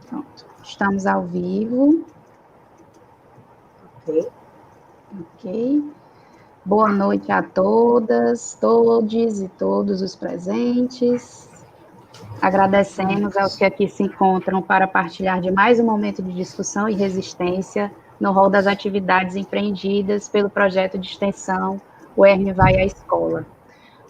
Pronto, estamos ao vivo. Ok. Boa noite a todas, todes e todos os presentes. Agradecemos aos que aqui se encontram para partilhar de mais um momento de discussão e resistência no rol das atividades empreendidas pelo projeto de extensão O Herme Vai à Escola.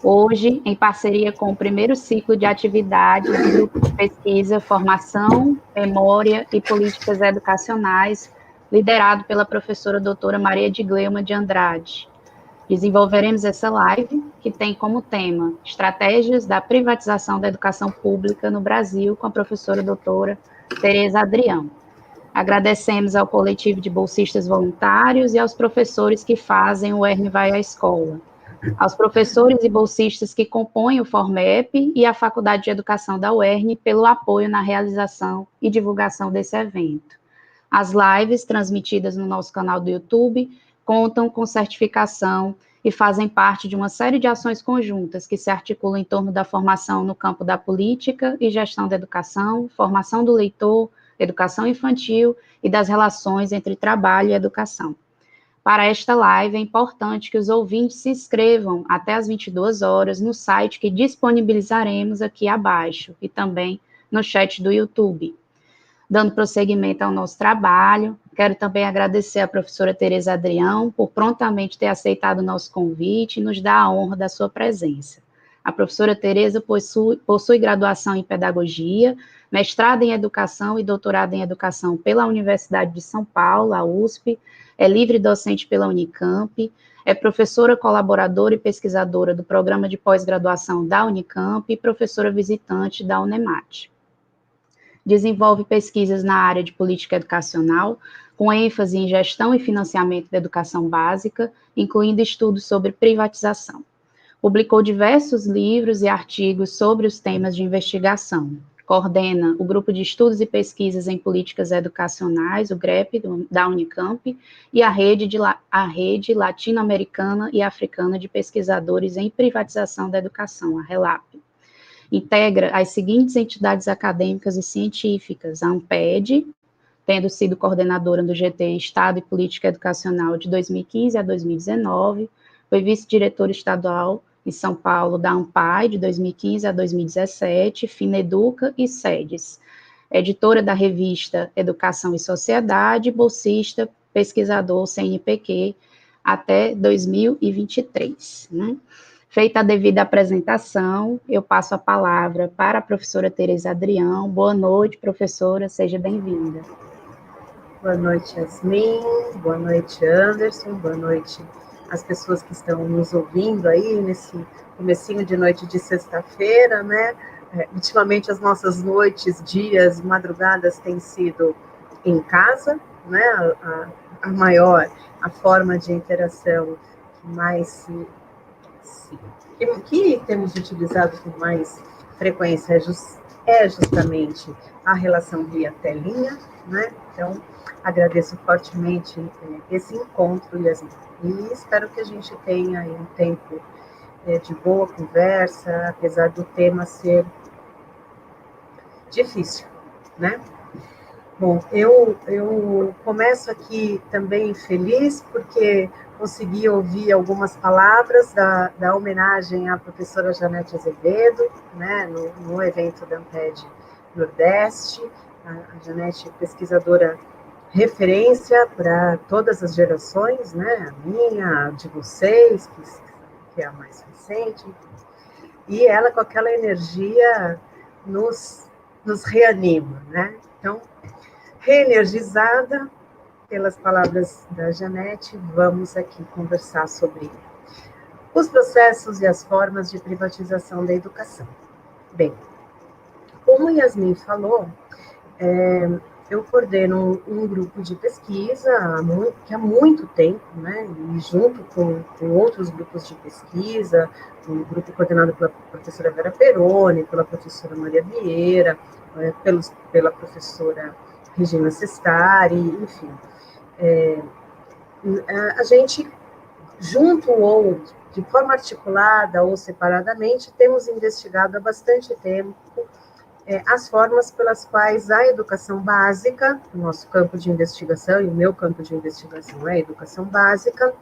Hoje, em parceria com o primeiro ciclo de atividades do Grupo de Pesquisa, Formação, Memória e Políticas Educacionais, liderado pela professora doutora Maria de Gleuma de Andrade. Desenvolveremos essa live, que tem como tema Estratégias da Privatização da Educação Pública no Brasil, com a professora doutora Tereza Adrião. Agradecemos ao coletivo de bolsistas voluntários e aos professores que fazem o Herme Vai à Escola, aos professores e bolsistas que compõem o FORMEP e a Faculdade de Educação da UERN pelo apoio na realização e divulgação desse evento. As lives transmitidas no nosso canal do YouTube contam com certificação e fazem parte de uma série de ações conjuntas que se articulam em torno da formação no campo da política e gestão da educação, formação do leitor, educação infantil e das relações entre trabalho e educação. Para esta live, é importante que os ouvintes se inscrevam até às 22 horas no site que disponibilizaremos aqui abaixo e também no chat do YouTube. Dando prosseguimento ao nosso trabalho, quero também agradecer à professora Tereza Adrião por prontamente ter aceitado o nosso convite e nos dar a honra da sua presença. A professora Tereza possui graduação em Pedagogia, mestrado em Educação e doutorado em Educação pela Universidade de São Paulo, a USP, é livre docente pela Unicamp, é professora colaboradora e pesquisadora do Programa de Pós-Graduação da Unicamp e professora visitante da UNEMAT. Desenvolve pesquisas na área de política educacional, com ênfase em gestão e financiamento da educação básica, incluindo estudos sobre privatização. Publicou diversos livros e artigos sobre os temas de investigação. Coordena o Grupo de Estudos e Pesquisas em Políticas Educacionais, o GREP, da Unicamp, e a Rede Latino-Americana e Africana de Pesquisadores em Privatização da Educação, a RELAP. Integra as seguintes entidades acadêmicas e científicas: a ANPED, tendo sido coordenadora do GT Estado e Política Educacional de 2015 a 2019, foi vice-diretora estadual em São Paulo da ANPAI de 2015 a 2017, FINEDUCA e SEDES. Editora da revista Educação e Sociedade, bolsista, pesquisador CNPq até 2023, né? Feita a devida apresentação, eu passo a palavra para a professora Tereza Adrião. Boa noite, professora, seja bem-vinda. Boa noite, Yasmin, boa noite, Anderson, boa noite às pessoas que estão nos ouvindo aí nesse comecinho de noite de sexta-feira, né? Ultimamente as nossas noites, dias, madrugadas têm sido em casa, né? A forma de interação que mais que temos utilizado com mais frequência é justamente a relação via telinha, né? Então, agradeço fortemente esse encontro, Yasmin, e espero que a gente tenha aí um tempo de boa conversa, apesar do tema ser difícil, né? Bom, eu começo aqui também feliz porque consegui ouvir algumas palavras da homenagem à professora Janete Azevedo, né, no evento da ANPED Nordeste. A Janete é pesquisadora referência para todas as gerações, né, a minha, a de vocês, que é a mais recente, e ela com aquela energia nos reanima, né? Então, reenergizada pelas palavras da Janete, vamos aqui conversar sobre os processos e as formas de privatização da educação. Bem, como Yasmin falou, eu coordeno um grupo de pesquisa que há muito tempo, né, e junto com outros grupos de pesquisa, um grupo coordenado pela professora Vera Peroni, pela professora Maria Vieira, pela professora Regina Sestari, enfim. A gente, junto ou de forma articulada ou separadamente, temos investigado há bastante tempo as formas pelas quais a educação básica, o nosso campo de investigação e o meu campo de investigação é a educação básica,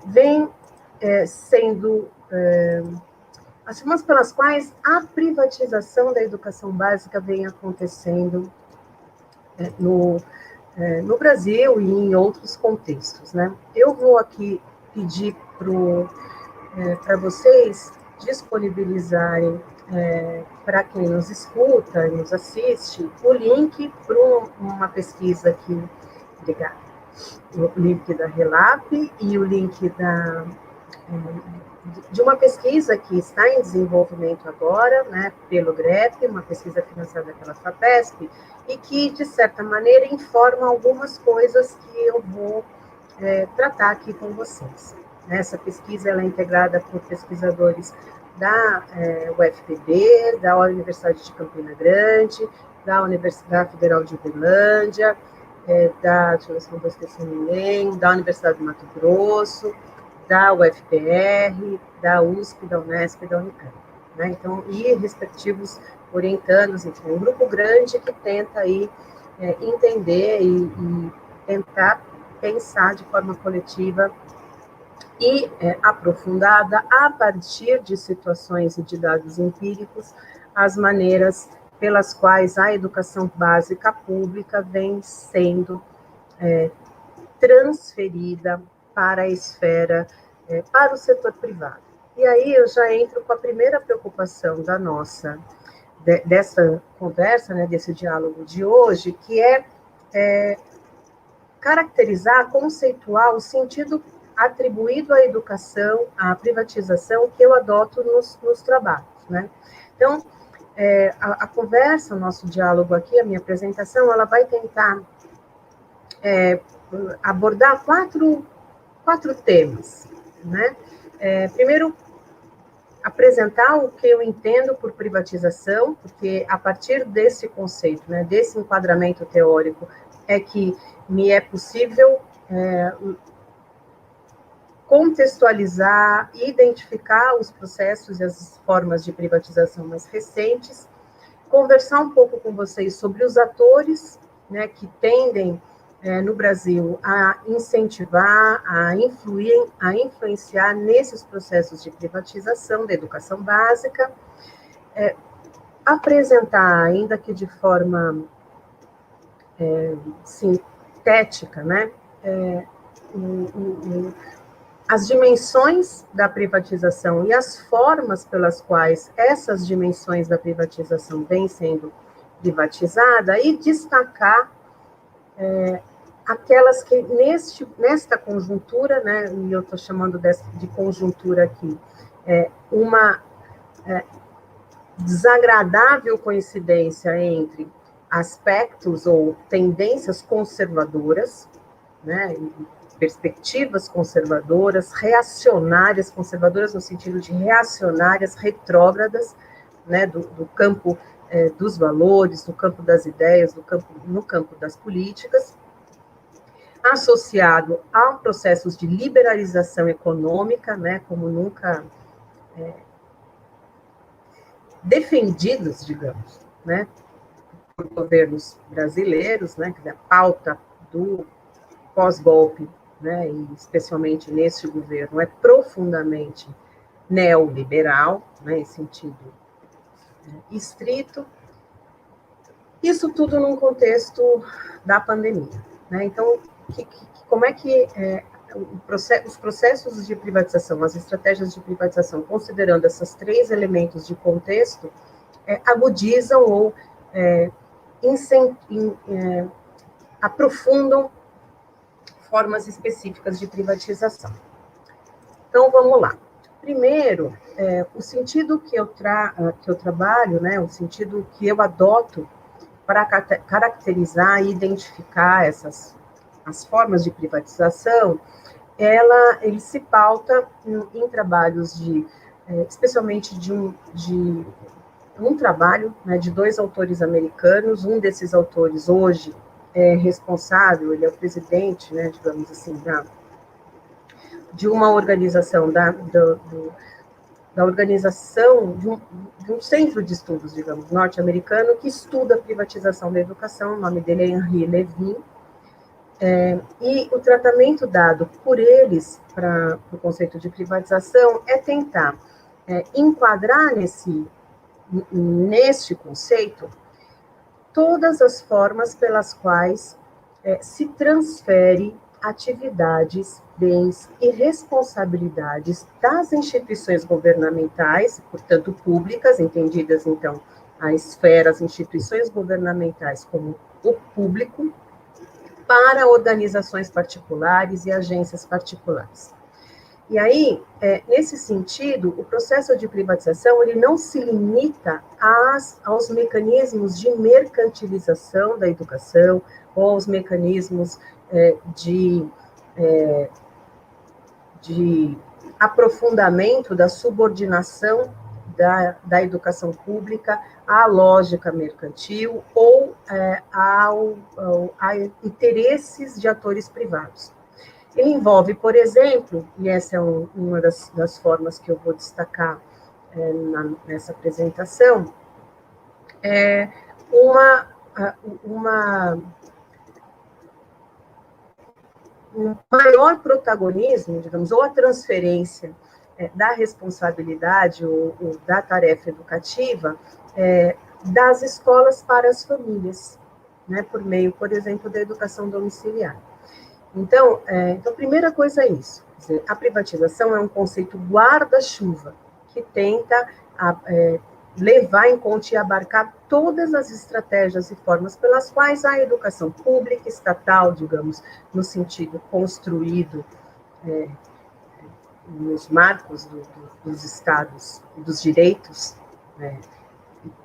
vem sendo as formas pelas quais a privatização da educação básica vem acontecendo no Brasil e em outros contextos, né? Eu vou aqui pedir para vocês disponibilizarem para quem nos escuta e nos assiste o link para uma pesquisa aqui, obrigada, o link da Relap e o link de uma pesquisa que está em desenvolvimento agora, né, pelo GREP, uma pesquisa financiada pela FAPESP, e que, de certa maneira, informa algumas coisas que eu vou tratar aqui com vocês. Essa pesquisa ela é integrada por pesquisadores da UFPB, da Universidade de Campina Grande, da Universidade Federal de Uberlândia, deixa eu ver se não estou esquecendo ninguém, da Universidade do Mato Grosso, da UFPR, da USP, da Unesp e da Unicamp, né? Então, e respectivos orientandos, enfim, um grupo grande que tenta aí entender e tentar pensar de forma coletiva e aprofundada, a partir de situações e de dados empíricos, as maneiras pelas quais a educação básica pública vem sendo transferida para a esfera, para o setor privado. E aí eu já entro com a primeira preocupação da nossa, dessa conversa, né, desse diálogo de hoje, que é caracterizar, conceituar o sentido atribuído à educação, à privatização, que eu adoto nos trabalhos, né? Então, a conversa, o nosso diálogo aqui, a minha apresentação, ela vai tentar abordar quatro temas, né? Primeiro, apresentar o que eu entendo por privatização, porque a partir desse conceito, né, desse enquadramento teórico, é que me é possível contextualizar, identificar os processos e as formas de privatização mais recentes, conversar um pouco com vocês sobre os atores, né, que tendem, no Brasil, a incentivar, a influenciar nesses processos de privatização da educação básica, apresentar, ainda que de forma sintética, né, as dimensões da privatização e as formas pelas quais essas dimensões da privatização vêm sendo privatizadas e destacar aquelas que nesta conjuntura, né, e eu estou chamando de conjuntura aqui, uma desagradável coincidência entre aspectos ou tendências conservadoras, né, perspectivas conservadoras, reacionárias, conservadoras no sentido de reacionárias, retrógradas, né, do campo dos valores, do campo das ideias, no campo das políticas, associado a processos de liberalização econômica, né, como nunca defendidos, digamos, né, por governos brasileiros, né, que é a pauta do pós-golpe, né, e especialmente neste governo, é profundamente neoliberal, né, em sentido estrito. Isso tudo num contexto da pandemia, né? Então, como é que os processos de privatização, as estratégias de privatização, considerando esses três elementos de contexto, agudizam ou aprofundam formas específicas de privatização. Então, vamos lá. Primeiro, o sentido que eu trabalho, né, o sentido que eu adoto para caracterizar e identificar as formas de privatização, ele se pauta em trabalhos especialmente de um trabalho, né, de dois autores americanos. Um desses autores hoje é responsável, ele é o presidente, né, digamos assim, de uma organização da organização de um centro de estudos, digamos, norte-americano, que estuda a privatização da educação. O nome dele é Henri Levin. E o tratamento dado por eles para o conceito de privatização é tentar enquadrar neste conceito todas as formas pelas quais se transfere atividades, bens e responsabilidades das instituições governamentais, portanto públicas, entendidas então a esfera, as instituições governamentais como o público, para organizações particulares e agências particulares. E aí, nesse sentido, o processo de privatização ele não se limita aos mecanismos de mercantilização da educação ou aos mecanismos de aprofundamento da subordinação da educação pública à lógica mercantil ou a interesses de atores privados. Ele envolve, por exemplo, e essa é uma das formas que eu vou destacar nessa apresentação, um maior protagonismo, digamos, ou a transferência da responsabilidade ou da tarefa educativa das escolas para as famílias, né, por meio, por exemplo, da educação domiciliar. Então, a primeira coisa é isso. Quer dizer, a privatização é um conceito guarda-chuva que tenta levar em conta e abarcar todas as estratégias e formas pelas quais a educação pública, estatal, digamos, no sentido construído nos marcos dos estados, dos direitos,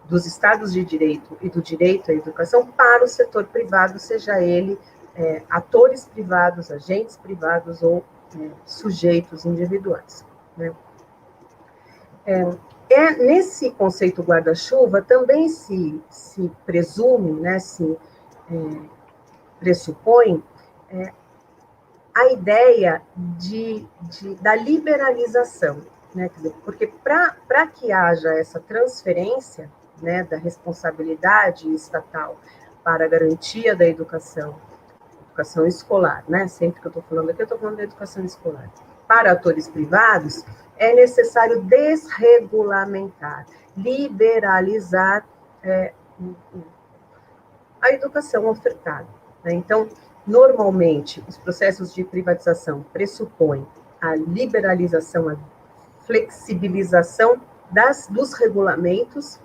dos estados de direito e do direito à educação para o setor privado, seja ele atores privados, agentes privados ou sujeitos individuais, né? Nesse conceito guarda-chuva também se presume, né, se pressupõe a ideia da liberalização, né? Quer dizer, porque para que haja essa transferência, né, da responsabilidade estatal para a garantia da educação escolar, né? Sempre que eu estou falando aqui, eu estou falando da educação escolar. Para atores privados, é necessário desregulamentar, liberalizar a educação ofertada, né? Então, normalmente, os processos de privatização pressupõem a liberalização, a flexibilização dos regulamentos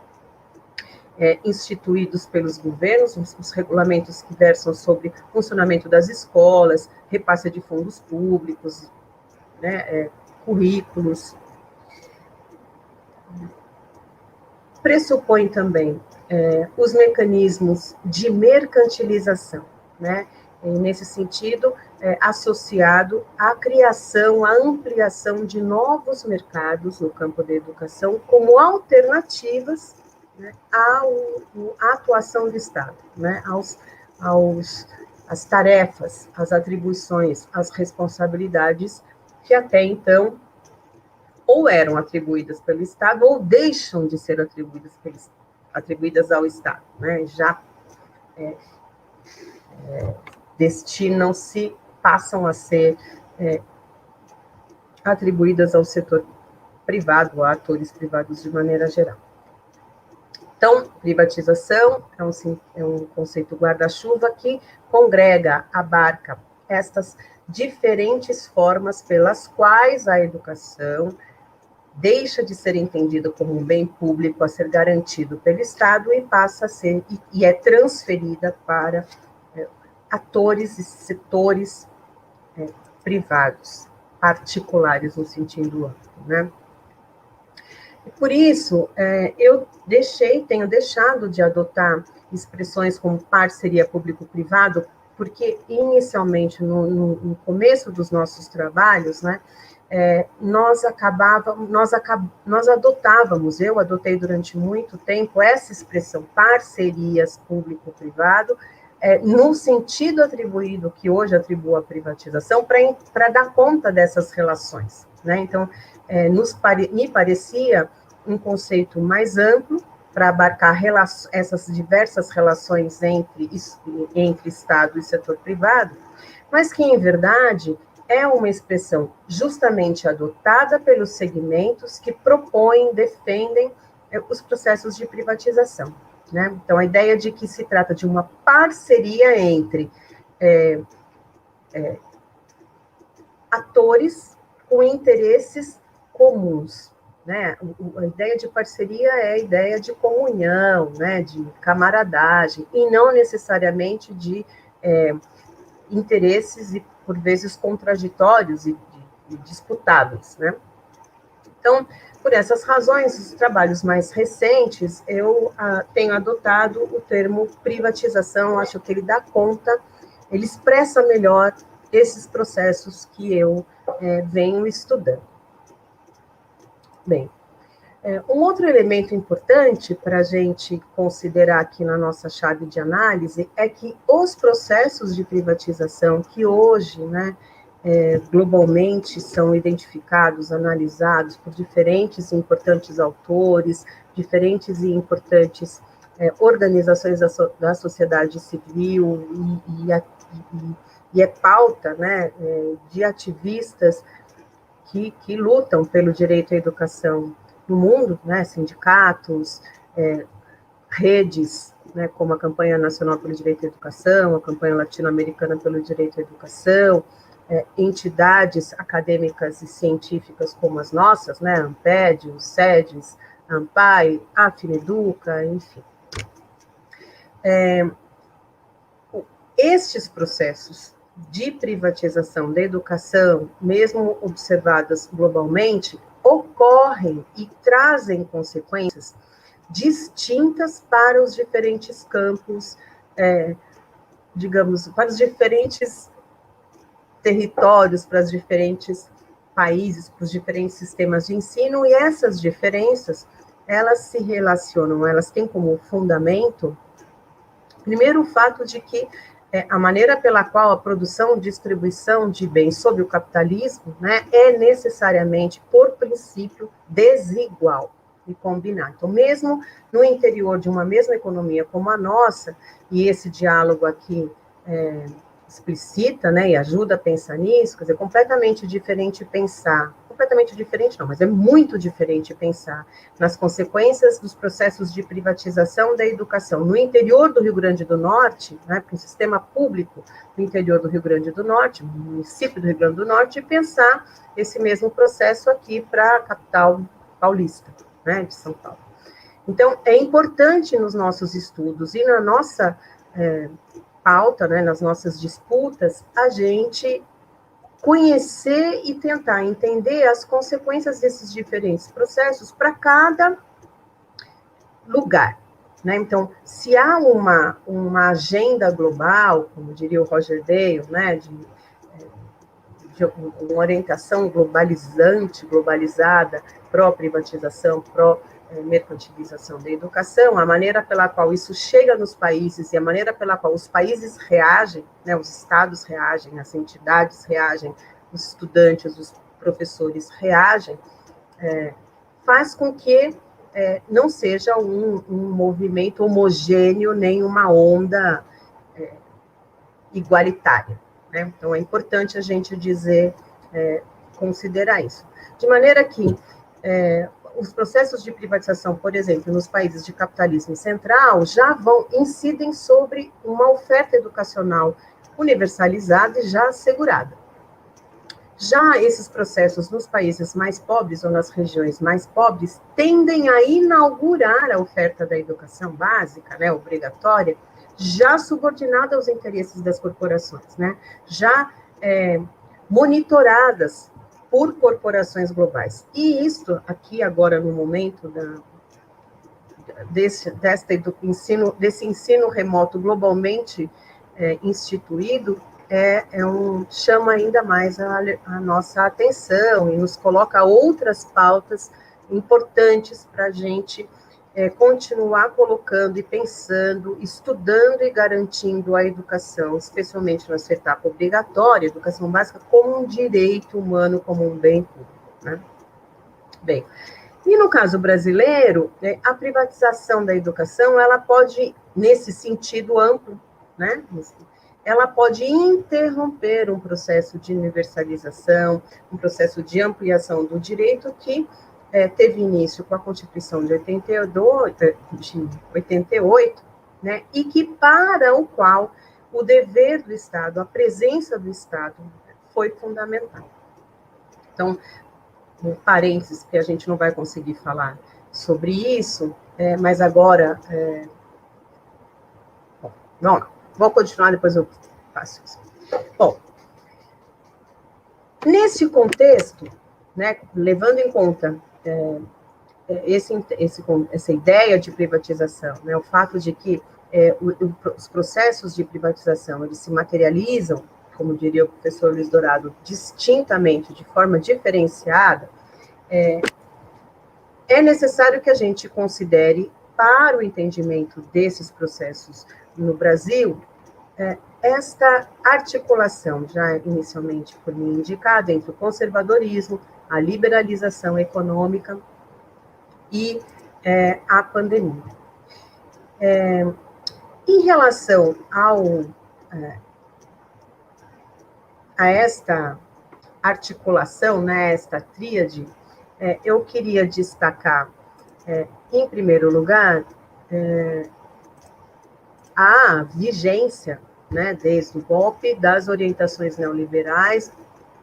instituídos pelos governos, os regulamentos que versam sobre funcionamento das escolas, repasse de fundos públicos, né, currículos. Pressupõe também os mecanismos de mercantilização, né? E, nesse sentido, associado à criação, à ampliação de novos mercados no campo da educação como alternativas, né, à atuação do Estado, né, às tarefas, às atribuições, às responsabilidades que até então ou eram atribuídas pelo Estado ou deixam de ser atribuídas ao Estado, né, já destinam-se, passam a ser atribuídas ao setor privado, a atores privados de maneira geral. Então, privatização é um conceito guarda-chuva que congrega, abarca estas diferentes formas pelas quais a educação deixa de ser entendida como um bem público a ser garantido pelo Estado e passa a ser, e é transferida para atores e setores privados, particulares no sentido amplo, né? E por isso, eu tenho deixado de adotar expressões como parceria público-privado, porque inicialmente, no começo dos nossos trabalhos, né, nós adotávamos, eu adotei durante muito tempo essa expressão parcerias público-privado, no sentido atribuído, que hoje atribua a privatização, para dar conta dessas relações, né? Então, me parecia um conceito mais amplo para abarcar essas diversas relações entre Estado e setor privado, mas que, em verdade, é uma expressão justamente adotada pelos segmentos que propõem, defendem os processos de privatização, né? Então, a ideia de que se trata de uma parceria entre atores com interesses comuns, né? A ideia de parceria é a ideia de comunhão, né? De camaradagem, e não necessariamente de interesses, e por vezes contraditórios e disputáveis, né? Então, por essas razões, os trabalhos mais recentes, eu tenho adotado o termo privatização, acho que ele dá conta, ele expressa melhor esses processos que eu venho estudando. Bem, um outro elemento importante para a gente considerar aqui na nossa chave de análise é que os processos de privatização que hoje, né, globalmente são identificados, analisados por diferentes e importantes autores, diferentes e importantes organizações da sociedade civil, e é pauta, né, de ativistas que lutam pelo direito à educação no mundo, né, sindicatos, redes, né, como a Campanha Nacional pelo Direito à Educação, a Campanha Latino-Americana pelo Direito à Educação, entidades acadêmicas e científicas como as nossas, né, a ANPED, o SEDES, a ANPAE, a FINEDUCA, enfim. Estes processos de privatização da educação, mesmo observadas globalmente, ocorrem e trazem consequências distintas para os diferentes campos, digamos, para os diferentes territórios, para os diferentes países, para os diferentes sistemas de ensino, e essas diferenças, elas se relacionam, elas têm como fundamento, primeiro, o fato de que a maneira pela qual a produção e distribuição de bens sob o capitalismo, né, é necessariamente, por princípio, desigual e combinado. Então, mesmo no interior de uma mesma economia como a nossa, e esse diálogo aqui explicita, né, e ajuda a pensar nisso, quer dizer, completamente diferente pensar, completamente diferente não, mas é muito diferente pensar nas consequências dos processos de privatização da educação no interior do Rio Grande do Norte, né, para o sistema público no interior do Rio Grande do Norte, no município do Rio Grande do Norte, e pensar esse mesmo processo aqui para a capital paulista, né, de São Paulo. Então, é importante nos nossos estudos e na nossa pauta, né, nas nossas disputas, a gente conhecer e tentar entender as consequências desses diferentes processos para cada lugar, né? Então, se há uma agenda global, como diria o Roger Dale, né, de uma orientação globalizada, pró-privatização, pró-mercantilização da educação, a maneira pela qual isso chega nos países e a maneira pela qual os países reagem, né, os estados reagem, as entidades reagem, os estudantes, os professores reagem, faz com que não seja um movimento homogêneo, nem uma onda igualitária, né? Então, é importante a gente considerar isso. De maneira que os processos de privatização, por exemplo, nos países de capitalismo central, já incidem sobre uma oferta educacional universalizada e já assegurada. Já esses processos nos países mais pobres ou nas regiões mais pobres tendem a inaugurar a oferta da educação básica, né, obrigatória, já subordinada aos interesses das corporações, né, já monitoradas por corporações globais. E aqui agora no momento desse ensino remoto globalmente instituído, chama ainda mais a nossa atenção e nos coloca outras pautas importantes para a gente continuar colocando e pensando, estudando e garantindo a educação, especialmente na sua etapa obrigatória, educação básica, como um direito humano, como um bem público. né? Bem, e no caso brasileiro, a privatização da educação, ela pode, nesse sentido amplo, né, ela pode interromper um processo de universalização, um processo de ampliação do direito que teve início com a Constituição de 88, né, e que para o qual o dever do Estado, a presença do Estado, foi fundamental. Então, um parênteses, que a gente não vai conseguir falar sobre isso, mas agora... Bom, vou continuar, depois eu faço isso. Bom, nesse contexto, né, levando em conta essa ideia de privatização, né, o fato de que os processos de privatização eles se materializam, como diria o professor Luiz Dourado, distintamente, de forma diferenciada, é necessário que a gente considere, para o entendimento desses processos no Brasil, esta articulação, já inicialmente por mim indicada, entre o conservadorismo, a liberalização econômica e a pandemia. Em relação a esta articulação, né, esta tríade, eu queria destacar, em primeiro lugar, a vigência, né, desde o golpe, das orientações neoliberais,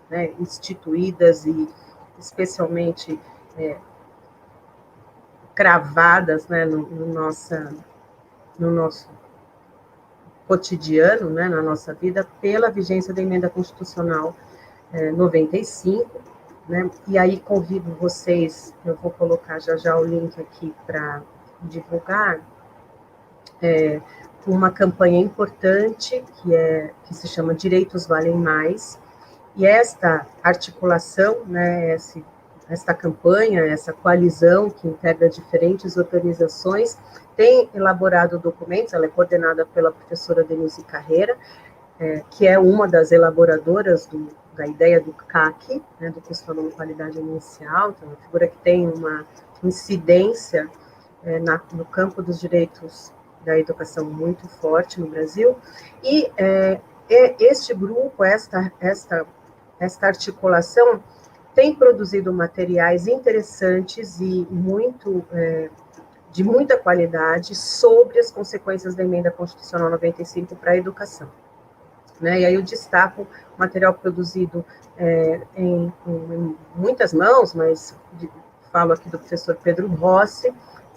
né, instituídas e especialmente cravadas, né, no nosso cotidiano, né, na nossa vida, pela vigência da Emenda Constitucional 95, né, e aí convido vocês, eu vou colocar já o link aqui para divulgar, uma campanha importante que se chama Direitos Valem Mais, e esta articulação, né, esta campanha, essa coalizão que integra diferentes organizações, tem elaborado documentos, ela é coordenada pela professora Denise Carreira, que é uma das elaboradoras da ideia do CAC, né, do que se falou em qualidade inicial, então, uma figura que tem uma incidência no campo dos direitos da educação muito forte no Brasil, e este grupo, esta articulação, tem produzido materiais interessantes e de muita qualidade sobre as consequências da Emenda Constitucional 95 para a educação. Né? E aí eu destaco o material produzido em muitas mãos, mas falo aqui do professor Pedro Rossi,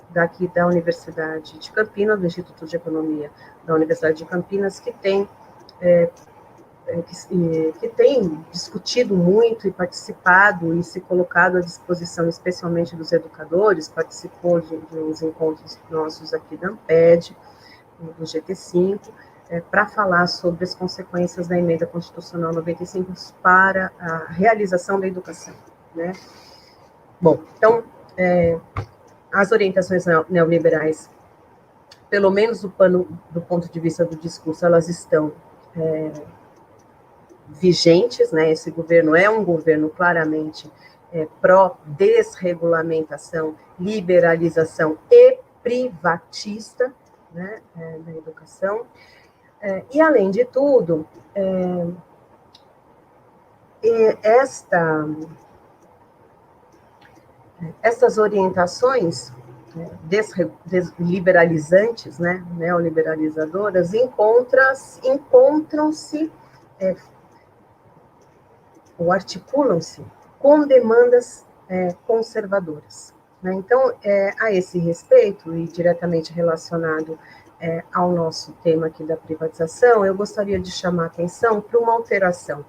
daqui da Universidade de Campinas, do Instituto de Economia da Universidade de Campinas, que tem discutido muito e participado e se colocado à disposição, especialmente dos educadores, participou de uns encontros nossos aqui da Amped, do GT5, para falar sobre as consequências da Emenda Constitucional 95 para a realização da educação, né? Bom, então, as orientações neoliberais, pelo menos do ponto de vista do discurso, elas estão vigentes, né? Esse governo é um governo claramente pró-desregulamentação, liberalização e privatista, né, da educação. E, além de tudo, essas orientações desliberalizantes, né, neoliberalizadoras, encontram-se ou articulam-se com demandas conservadoras. Né? Então, a esse respeito, e diretamente relacionado ao nosso tema aqui da privatização, eu gostaria de chamar a atenção para uma alteração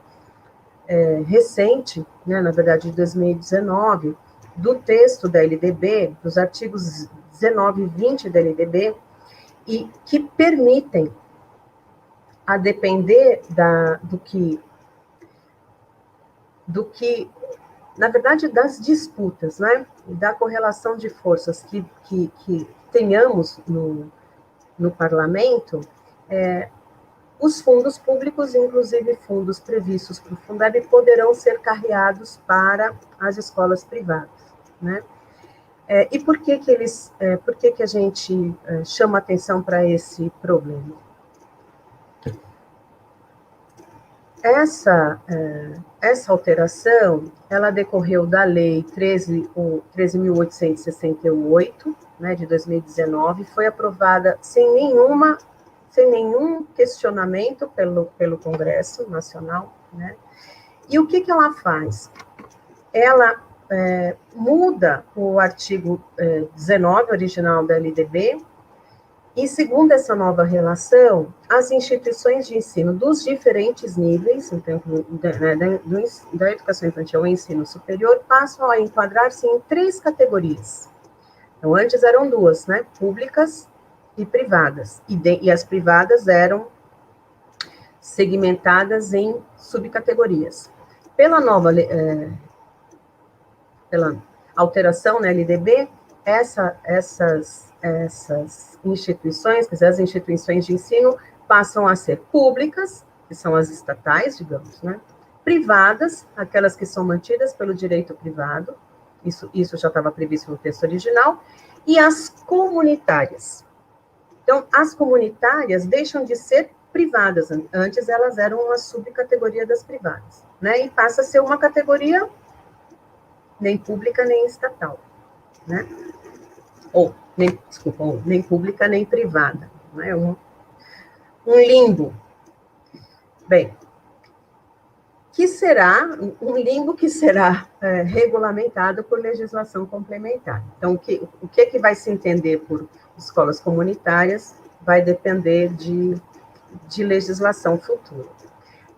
recente, né, na verdade de 2019, do texto da LDB, dos artigos 19 e 20 da LDB, e que permitem, a depender do que, na verdade, das disputas, né, da correlação de forças que tenhamos no parlamento, os fundos públicos, inclusive fundos previstos para o Fundeb, poderão ser carreados para as escolas privadas, né? E por que que a gente chama atenção para esse problema? Essa alteração, ela decorreu da Lei 13.868, né, de 2019, foi aprovada sem nenhum questionamento pelo Congresso Nacional, né? E o que ela faz? Ela muda o artigo 19, original da LDB, e, segundo essa nova relação, as instituições de ensino dos diferentes níveis, então, da educação infantil ao ensino superior, passam a enquadrar-se em 3 categorias. Então, antes eram 2, né? Públicas e privadas. E as privadas eram segmentadas em subcategorias. Pela alteração na LDB, essas instituições, quer dizer, as instituições de ensino, passam a ser públicas, que são as estatais, digamos, né? Privadas, aquelas que são mantidas pelo direito privado, isso já estava previsto no texto original, e as comunitárias. Então, as comunitárias deixam de ser privadas, antes elas eram uma subcategoria das privadas, né? E passa a ser uma categoria nem pública nem estatal, né? Nem pública nem privada, né? Um limbo. Bem, um limbo que será regulamentado por legislação complementar. Então, o que vai se entender por escolas comunitárias vai depender de legislação futura.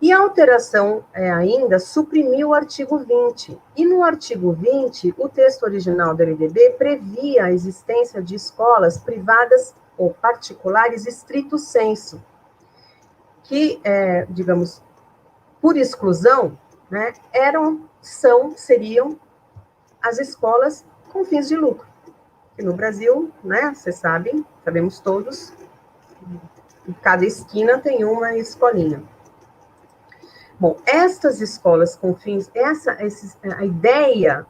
E a alteração ainda suprimiu o artigo 20. E no artigo 20, o texto original da LDB previa a existência de escolas privadas ou particulares estrito sensu, que, digamos, por exclusão, né, seriam as escolas com fins de lucro. Que no Brasil, né, vocês sabemos todos, em cada esquina tem uma escolinha. Bom, estas escolas com fins, a ideia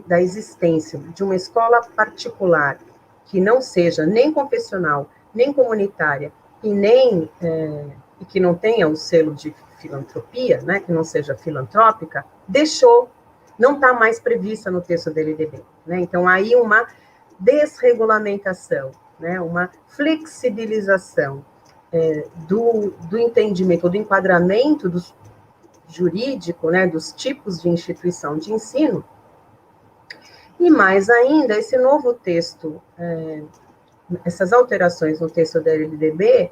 da existência de uma escola particular que não seja nem confessional, nem comunitária, e que não tenha o selo de filantropia, né, que não seja filantrópica, não está mais prevista no texto da LDB, né? Então, aí uma desregulamentação, né, uma flexibilização do entendimento, do enquadramento jurídico, né, dos tipos de instituição de ensino, e mais ainda, esse novo texto, essas alterações no texto da LDB,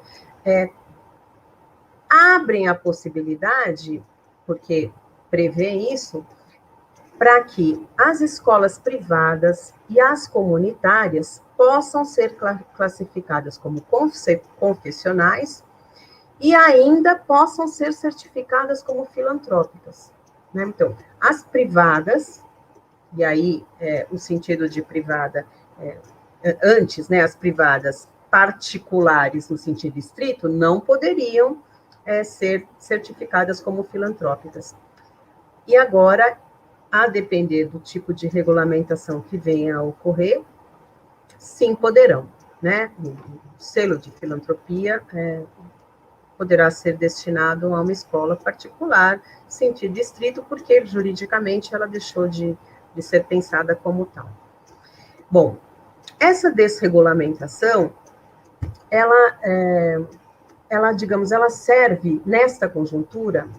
abrem a possibilidade, porque prevê isso, para que as escolas privadas e as comunitárias possam ser classificadas como confessionais e ainda possam ser certificadas como filantrópicas, né? Então, as privadas, e aí o sentido de privada, antes, né, as privadas particulares no sentido estrito, não poderiam ser certificadas como filantrópicas. E agora, a depender do tipo de regulamentação que venha a ocorrer, sim, poderão, né? O selo de filantropia poderá ser destinado a uma escola particular, sentido estrito, porque juridicamente ela deixou de ser pensada como tal. Bom, essa desregulamentação, ela serve, nesta conjuntura,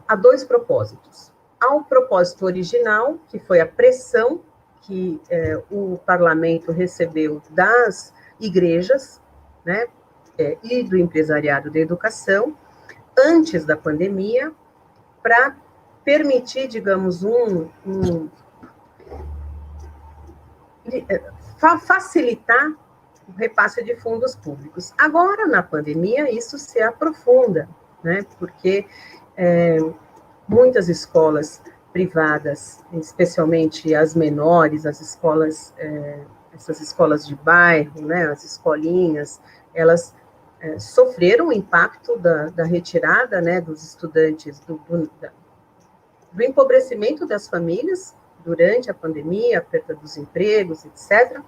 a 2 propósitos. Ao propósito original, que foi a pressão que o parlamento recebeu das igrejas, né, e do empresariado da educação, antes da pandemia, para permitir, digamos, facilitar o repasse de fundos públicos. Agora, na pandemia, isso se aprofunda, né, porque muitas escolas privadas, especialmente as menores, as escolas, essas escolas de bairro, né, as escolinhas, elas sofreram o impacto da retirada, né, dos estudantes, do empobrecimento das famílias durante a pandemia, a perda dos empregos, etc.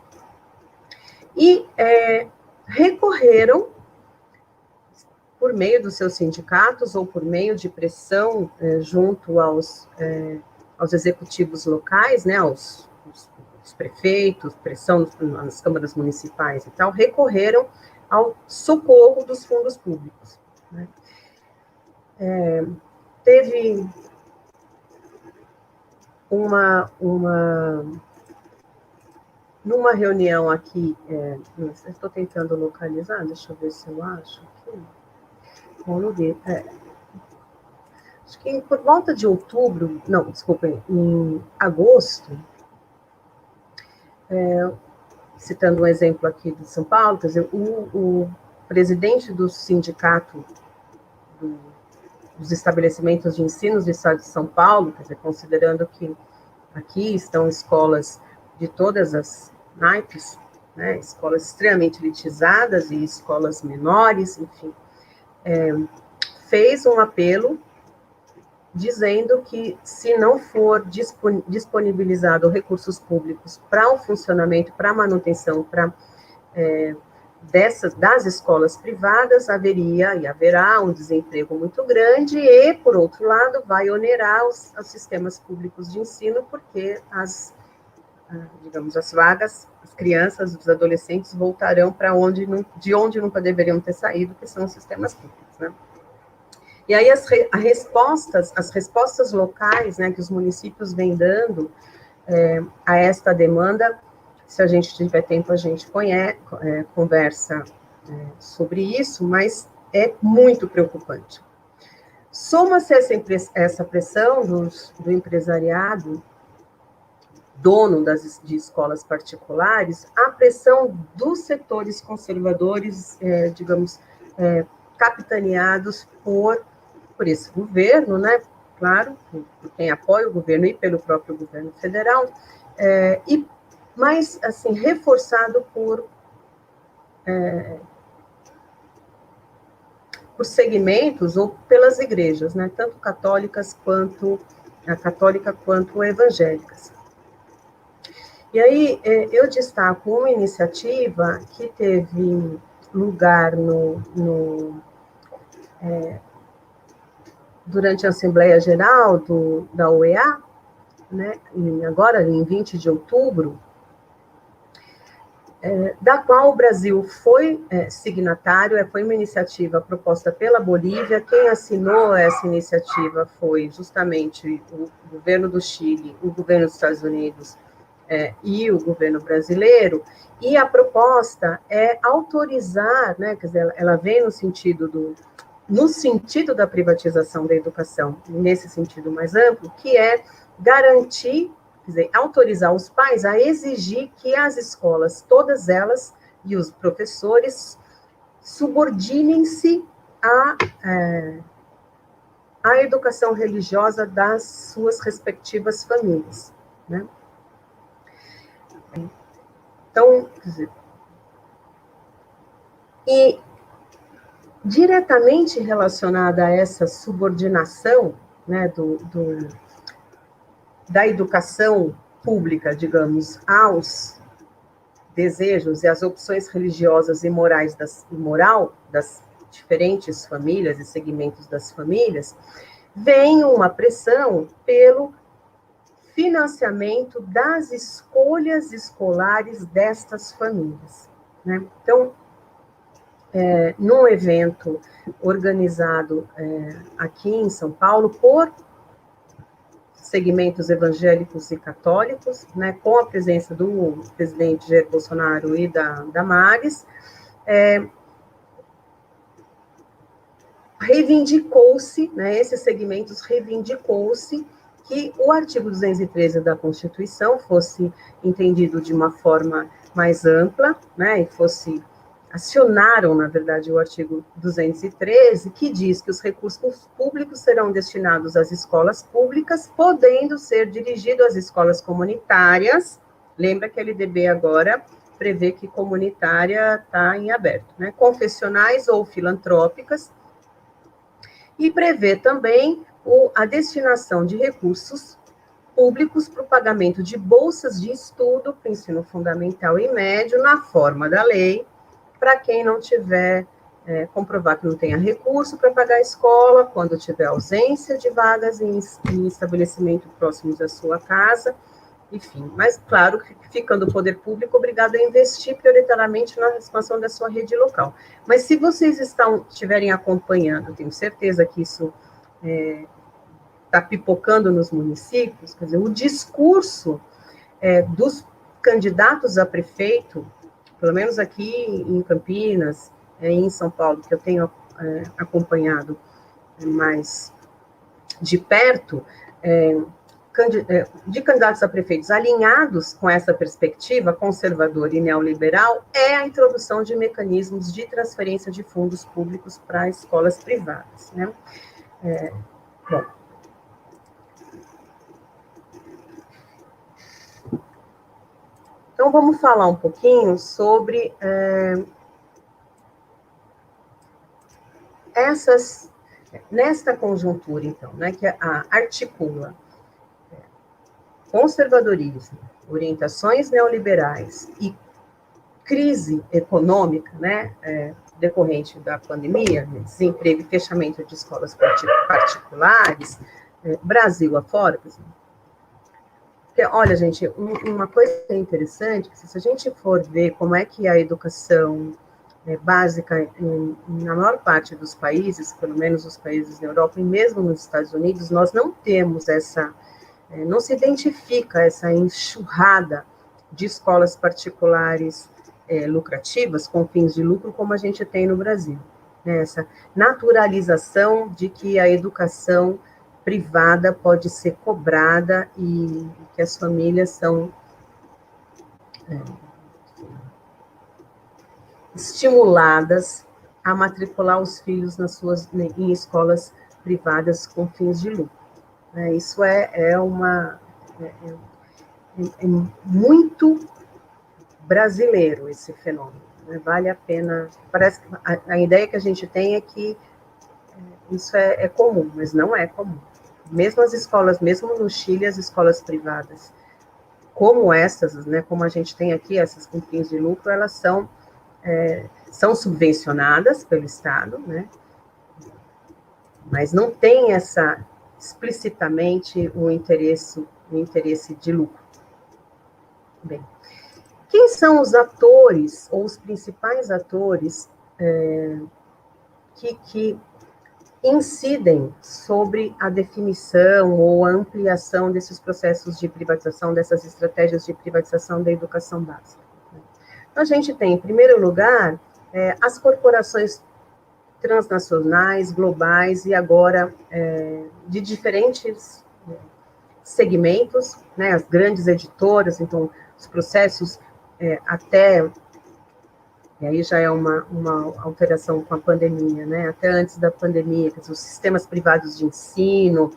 E recorreram, por meio dos seus sindicatos ou por meio de pressão junto aos executivos locais, né, aos prefeitos, pressão nas câmaras municipais e tal, recorreram ao socorro dos fundos públicos, né? Teve numa reunião aqui, estou tentando localizar, deixa eu ver se eu acho aqui. Vamos ver. Acho que por volta de outubro, não, desculpem, em agosto, citando um exemplo aqui de São Paulo, quer dizer, o presidente do sindicato dos estabelecimentos de ensino do estado de São Paulo, quer dizer, considerando que aqui estão escolas de todas as naipes, né, escolas extremamente elitizadas e escolas menores, enfim, fez um apelo dizendo que, se não for disponibilizado recursos públicos para o funcionamento, para a manutenção, das escolas privadas, haverá um desemprego muito grande e, por outro lado, vai onerar os sistemas públicos de ensino, porque as vagas, as crianças, os adolescentes voltarão de onde nunca deveriam ter saído, que são os sistemas públicos, né? E aí as respostas locais, né, que os municípios vêm dando a esta demanda, se a gente tiver tempo, a gente conversa sobre isso, mas é muito preocupante. Soma-se essa pressão do empresariado, dono de escolas particulares, à pressão dos setores conservadores, capitaneados por esse governo, né? Claro, por quem apoia o governo e pelo próprio governo federal, mas, assim, reforçado por segmentos ou pelas igrejas, né? Tanto católicas quanto evangélicas. E aí eu destaco uma iniciativa que teve lugar durante a Assembleia Geral da OEA, né, agora em 20 de outubro, da qual o Brasil foi signatário, foi uma iniciativa proposta pela Bolívia. Quem assinou essa iniciativa foi justamente o governo do Chile, o governo dos Estados Unidos e o governo brasileiro, e a proposta é autorizar, né, quer dizer, ela vem no sentido da privatização da educação, nesse sentido mais amplo, que é garantir, quer dizer, autorizar os pais a exigir que as escolas, todas elas, e os professores, subordinem-se à educação religiosa das suas respectivas famílias, né? Então, quer dizer, e diretamente relacionada a essa subordinação, né, da educação pública, digamos, aos desejos e às opções religiosas e morais das diferentes famílias e segmentos das famílias, vem uma pressão pelo financiamento das escolhas escolares destas famílias, né? Então, num evento organizado aqui em São Paulo por segmentos evangélicos e católicos, né, com a presença do presidente Jair Bolsonaro e da Damares, reivindicou-se, né, esses segmentos reivindicou-se que o artigo 213 da Constituição fosse entendido de uma forma mais ampla, né, e acionaram, na verdade, o artigo 213, que diz que os recursos públicos serão destinados às escolas públicas, podendo ser dirigidos às escolas comunitárias. Lembra que a LDB agora prevê que comunitária está em aberto, né? Confessionais ou filantrópicas, e prevê também a destinação de recursos públicos para o pagamento de bolsas de estudo para ensino fundamental e médio na forma da lei, para quem não tiver, comprovar que não tenha recurso para pagar a escola, quando tiver ausência de vagas em estabelecimento próximos à sua casa, enfim. Mas, claro, ficando o poder público obrigado a investir prioritariamente na expansão da sua rede local. Mas se vocês estiverem acompanhando, tenho certeza que isso está pipocando nos municípios, quer dizer, o discurso dos candidatos a prefeito, pelo menos aqui em Campinas, em São Paulo, que eu tenho acompanhado mais de perto, de candidatos a prefeitos alinhados com essa perspectiva conservadora e neoliberal, é a introdução de mecanismos de transferência de fundos públicos para escolas privadas, né? Bom, então vamos falar um pouquinho sobre nesta conjuntura, então, né, que articula conservadorismo, orientações neoliberais e crise econômica, né, decorrente da pandemia, desemprego e fechamento de escolas particulares, Brasil afora, por exemplo. Porque, olha, gente, uma coisa interessante, se a gente for ver como é que a educação básica na maior parte dos países, pelo menos os países da Europa e mesmo nos Estados Unidos, nós não temos não se identifica essa enxurrada de escolas particulares lucrativas, com fins de lucro, como a gente tem no Brasil. Né? Essa naturalização de que a educação privada pode ser cobrada e que as famílias são estimuladas a matricular os filhos em escolas privadas com fins de lucro. Isso é muito brasileiro, esse fenômeno. Vale a pena. Parece que a ideia que a gente tem é que isso é comum, mas não é comum. Mesmo as escolas, mesmo no Chile, as escolas privadas, como essas, né, como a gente tem aqui, essas com fins de lucro, elas são subvencionadas pelo Estado, né, mas não tem explicitamente o interesse de lucro. Bem, quem são os atores, ou os principais atores, que incidem sobre a definição ou a ampliação desses processos de privatização, dessas estratégias de privatização da educação básica? Então, a gente tem, em primeiro lugar, as corporações transnacionais, globais e agora de diferentes segmentos, né, as grandes editoras, então, os processos e aí já é uma alteração com a pandemia, né, até antes da pandemia, os sistemas privados de ensino,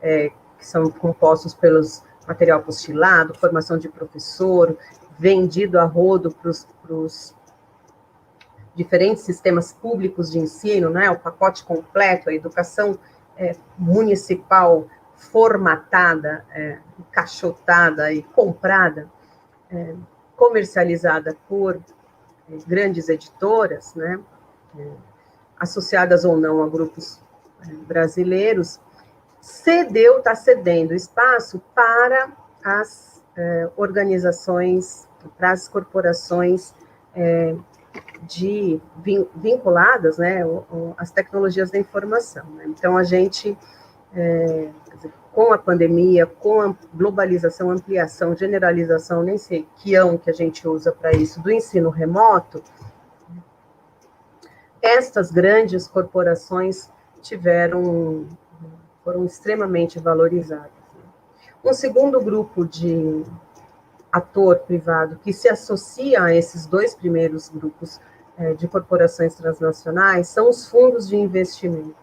que são compostos pelos material apostilado, formação de professor, vendido a rodo para os diferentes sistemas públicos de ensino, né, o pacote completo, a educação municipal formatada, encaixotada e comprada, comercializada por grandes editoras, né, associadas ou não a grupos brasileiros, está cedendo espaço para as organizações, para as corporações vinculadas, né, às tecnologias da informação. Né? Então, a gente, com a pandemia, com a globalização, ampliação, generalização, nem sei que a gente usa para isso, do ensino remoto, estas grandes corporações foram extremamente valorizadas. Um segundo grupo de ator privado que se associa a esses dois primeiros grupos de corporações transnacionais são os fundos de investimento.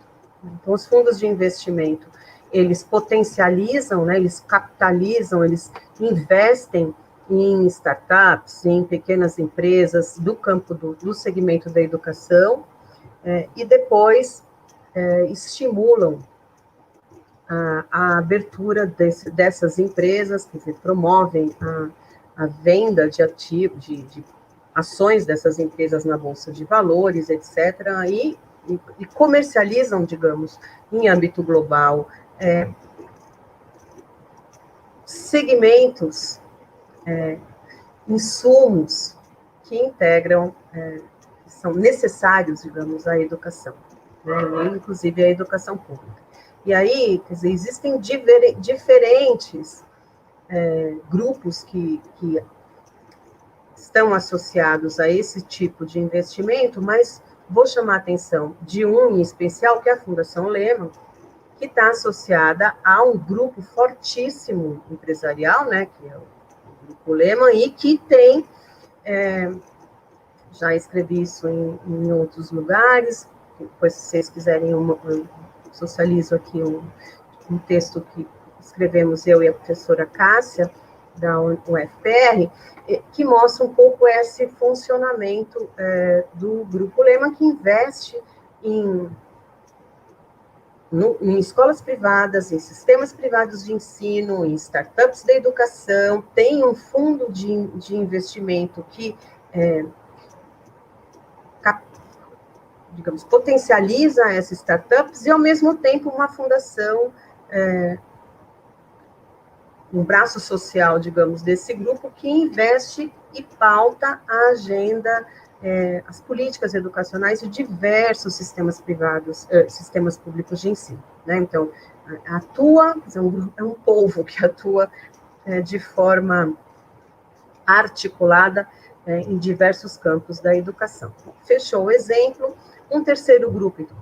Então, os fundos de investimento, eles potencializam, né, eles capitalizam, eles investem em startups, em pequenas empresas do campo do segmento da educação, e depois estimulam a abertura dessas empresas, quer dizer, promovem a venda de ativos, de ações dessas empresas na Bolsa de Valores, etc., e comercializam, digamos, em âmbito global, segmentos, insumos que integram, que são necessários, digamos, à educação, né, inclusive à educação pública. E aí, quer dizer, existem diferentes grupos que estão associados a esse tipo de investimento, mas vou chamar a atenção de um em especial, que é a Fundação Lehman, que está associada a um grupo fortíssimo empresarial, né, que é o Grupo Lehman, e que tem, já escrevi isso em outros lugares, depois, se vocês quiserem, eu socializo aqui um texto que escrevemos eu e a professora Cássia, da UFPR, que mostra um pouco esse funcionamento do Grupo Lehman, que investe em escolas privadas, em sistemas privados de ensino, em startups da educação, tem um fundo de investimento que, digamos, potencializa essas startups e, ao mesmo tempo, uma fundação, um braço social, digamos, desse grupo que investe e pauta a agenda, as políticas educacionais de diversos sistemas privados, sistemas públicos de ensino, né? Então, atua, é um povo que atua de forma articulada em diversos campos da educação. Fechou o exemplo. Um terceiro grupo, então.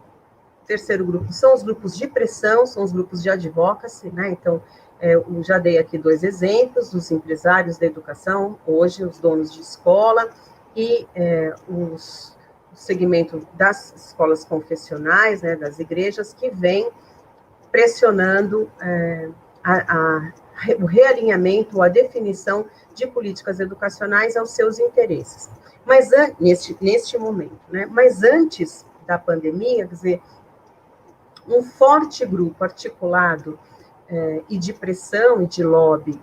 O terceiro grupo são os grupos de pressão, são os grupos de advocacy, né? Então, eu já dei aqui 2 exemplos, dos empresários da educação, hoje os donos de escola, e o segmento das escolas confessionais, né, das igrejas, que vem pressionando o realinhamento, a definição de políticas educacionais aos seus interesses. Mas neste momento, né? Mas antes da pandemia, quer dizer, um forte grupo articulado e de pressão e de lobby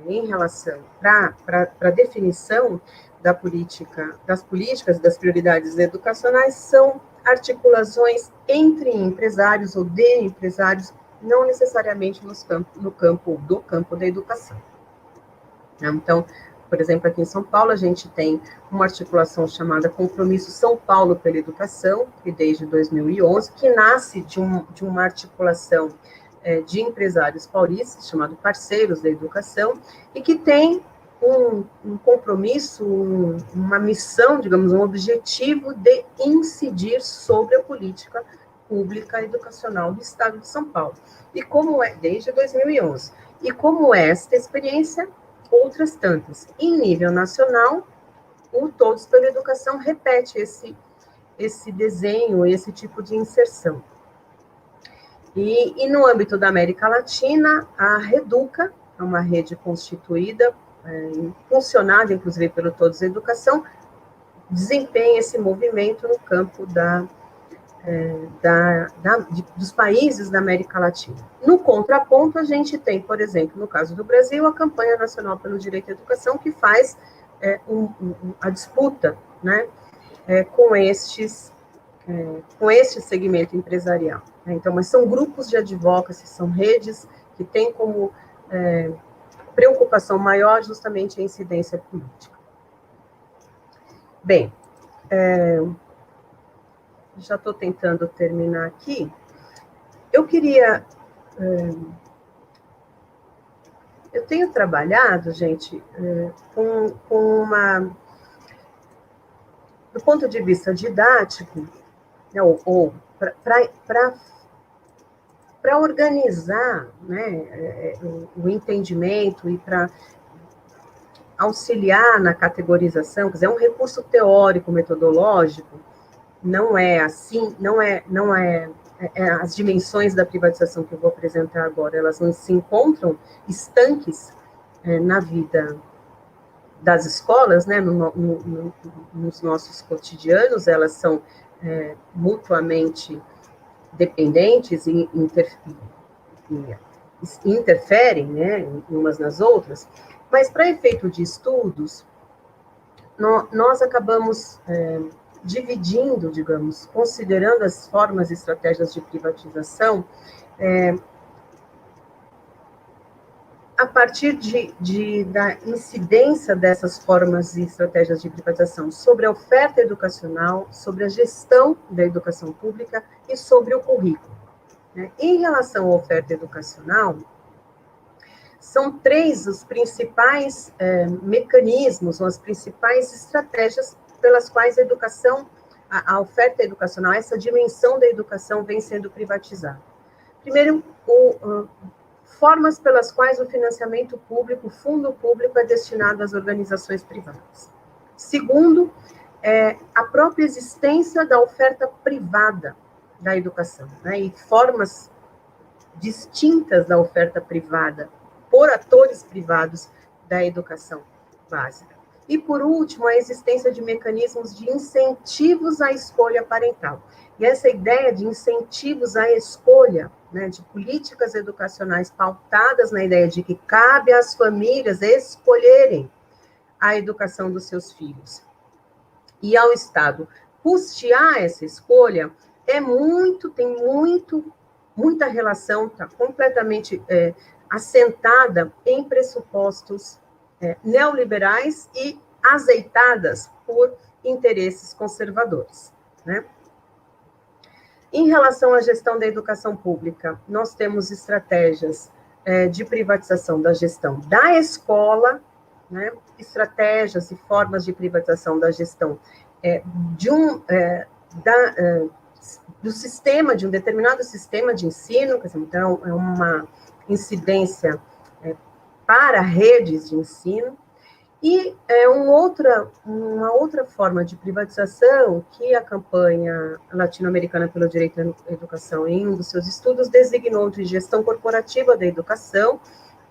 em relação para a definição das políticas e das prioridades educacionais são articulações entre empresários ou de empresários, não necessariamente no campo da educação. Então, por exemplo, aqui em São Paulo, a gente tem uma articulação chamada Compromisso São Paulo pela Educação, que desde 2011, que nasce de uma articulação de empresários paulistas, chamado Parceiros da Educação, e que tem um compromisso, uma missão, digamos, um objetivo de incidir sobre a política pública educacional do Estado de São Paulo. E como desde 2011. E como esta experiência, outras tantas. Em nível nacional, o Todos pela Educação repete esse desenho, esse tipo de inserção. E no âmbito da América Latina, a Reduca, é uma rede constituída, funcionada, inclusive, pelo Todos pela Educação, desempenha esse movimento no campo dos países da América Latina. No contraponto, a gente tem, por exemplo, no caso do Brasil, a Campanha Nacional pelo Direito à Educação, que faz a disputa, né, com este segmento empresarial. Então, mas são grupos de advocacy, são redes que têm como preocupação maior justamente a incidência política. Bem, já estou tentando terminar aqui. Eu queria... eu tenho trabalhado, gente, com uma... Do ponto de vista didático, né, ou para organizar, né, o entendimento e para auxiliar na categorização, quer dizer, é um recurso teórico, metodológico, não é assim, as dimensões da privatização que eu vou apresentar agora, elas não se encontram estanques na vida das escolas, né, nos nossos cotidianos, elas são mutuamente dependentes e interferem, né, umas nas outras, mas para efeito de estudos, nós acabamos dividindo, digamos, considerando as formas e estratégias de privatização a partir da incidência dessas formas e estratégias de privatização sobre a oferta educacional, sobre a gestão da educação pública e sobre o currículo. Né? Em relação à oferta educacional, são 3 os principais mecanismos, ou as principais estratégias pelas quais a educação, a oferta educacional, essa dimensão da educação vem sendo privatizada. Primeiro, formas pelas quais o financiamento público, o fundo público é destinado às organizações privadas. Segundo, a própria existência da oferta privada da educação, né, e formas distintas da oferta privada por atores privados da educação básica. E, por último, a existência de mecanismos de incentivos à escolha parental. E essa ideia de incentivos à escolha, né, de políticas educacionais pautadas na ideia de que cabe às famílias escolherem a educação dos seus filhos e ao Estado custear essa escolha, tem muita relação, está completamente assentada em pressupostos neoliberais e azeitadas por interesses conservadores, né? Em relação à gestão da educação pública, nós temos estratégias de privatização da gestão da escola, né? Estratégias e formas de privatização da gestão do sistema, de um determinado sistema de ensino, quer dizer, então é uma incidência para redes de ensino, e uma outra forma de privatização que a campanha latino-americana pelo direito à educação, em um dos seus estudos, designou de gestão corporativa da educação,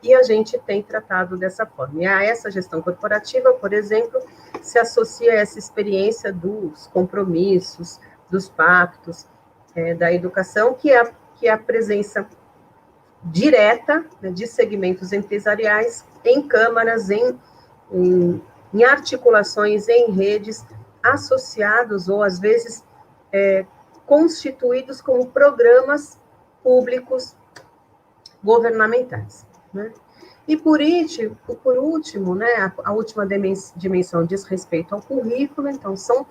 e a gente tem tratado dessa forma. E a essa gestão corporativa, por exemplo, se associa essa experiência dos compromissos, dos pactos da educação, que é a presença direta, né, de segmentos empresariais em câmaras, em articulações, em redes, associados ou, às vezes, constituídos como programas públicos governamentais. Né? E, por último, né, a última dimensão diz respeito ao currículo, então, são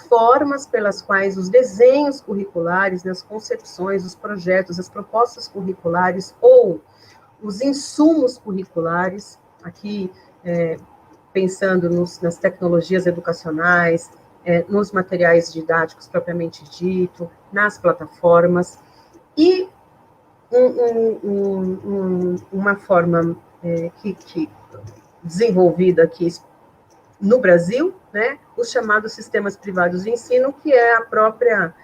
formas pelas quais os desenhos curriculares, né, as concepções, os projetos, as propostas curriculares ou os insumos curriculares, aqui pensando nas tecnologias educacionais, nos materiais didáticos propriamente dito, nas plataformas, e uma forma que desenvolvida aqui no Brasil, né, os chamados sistemas privados de ensino, que é a própria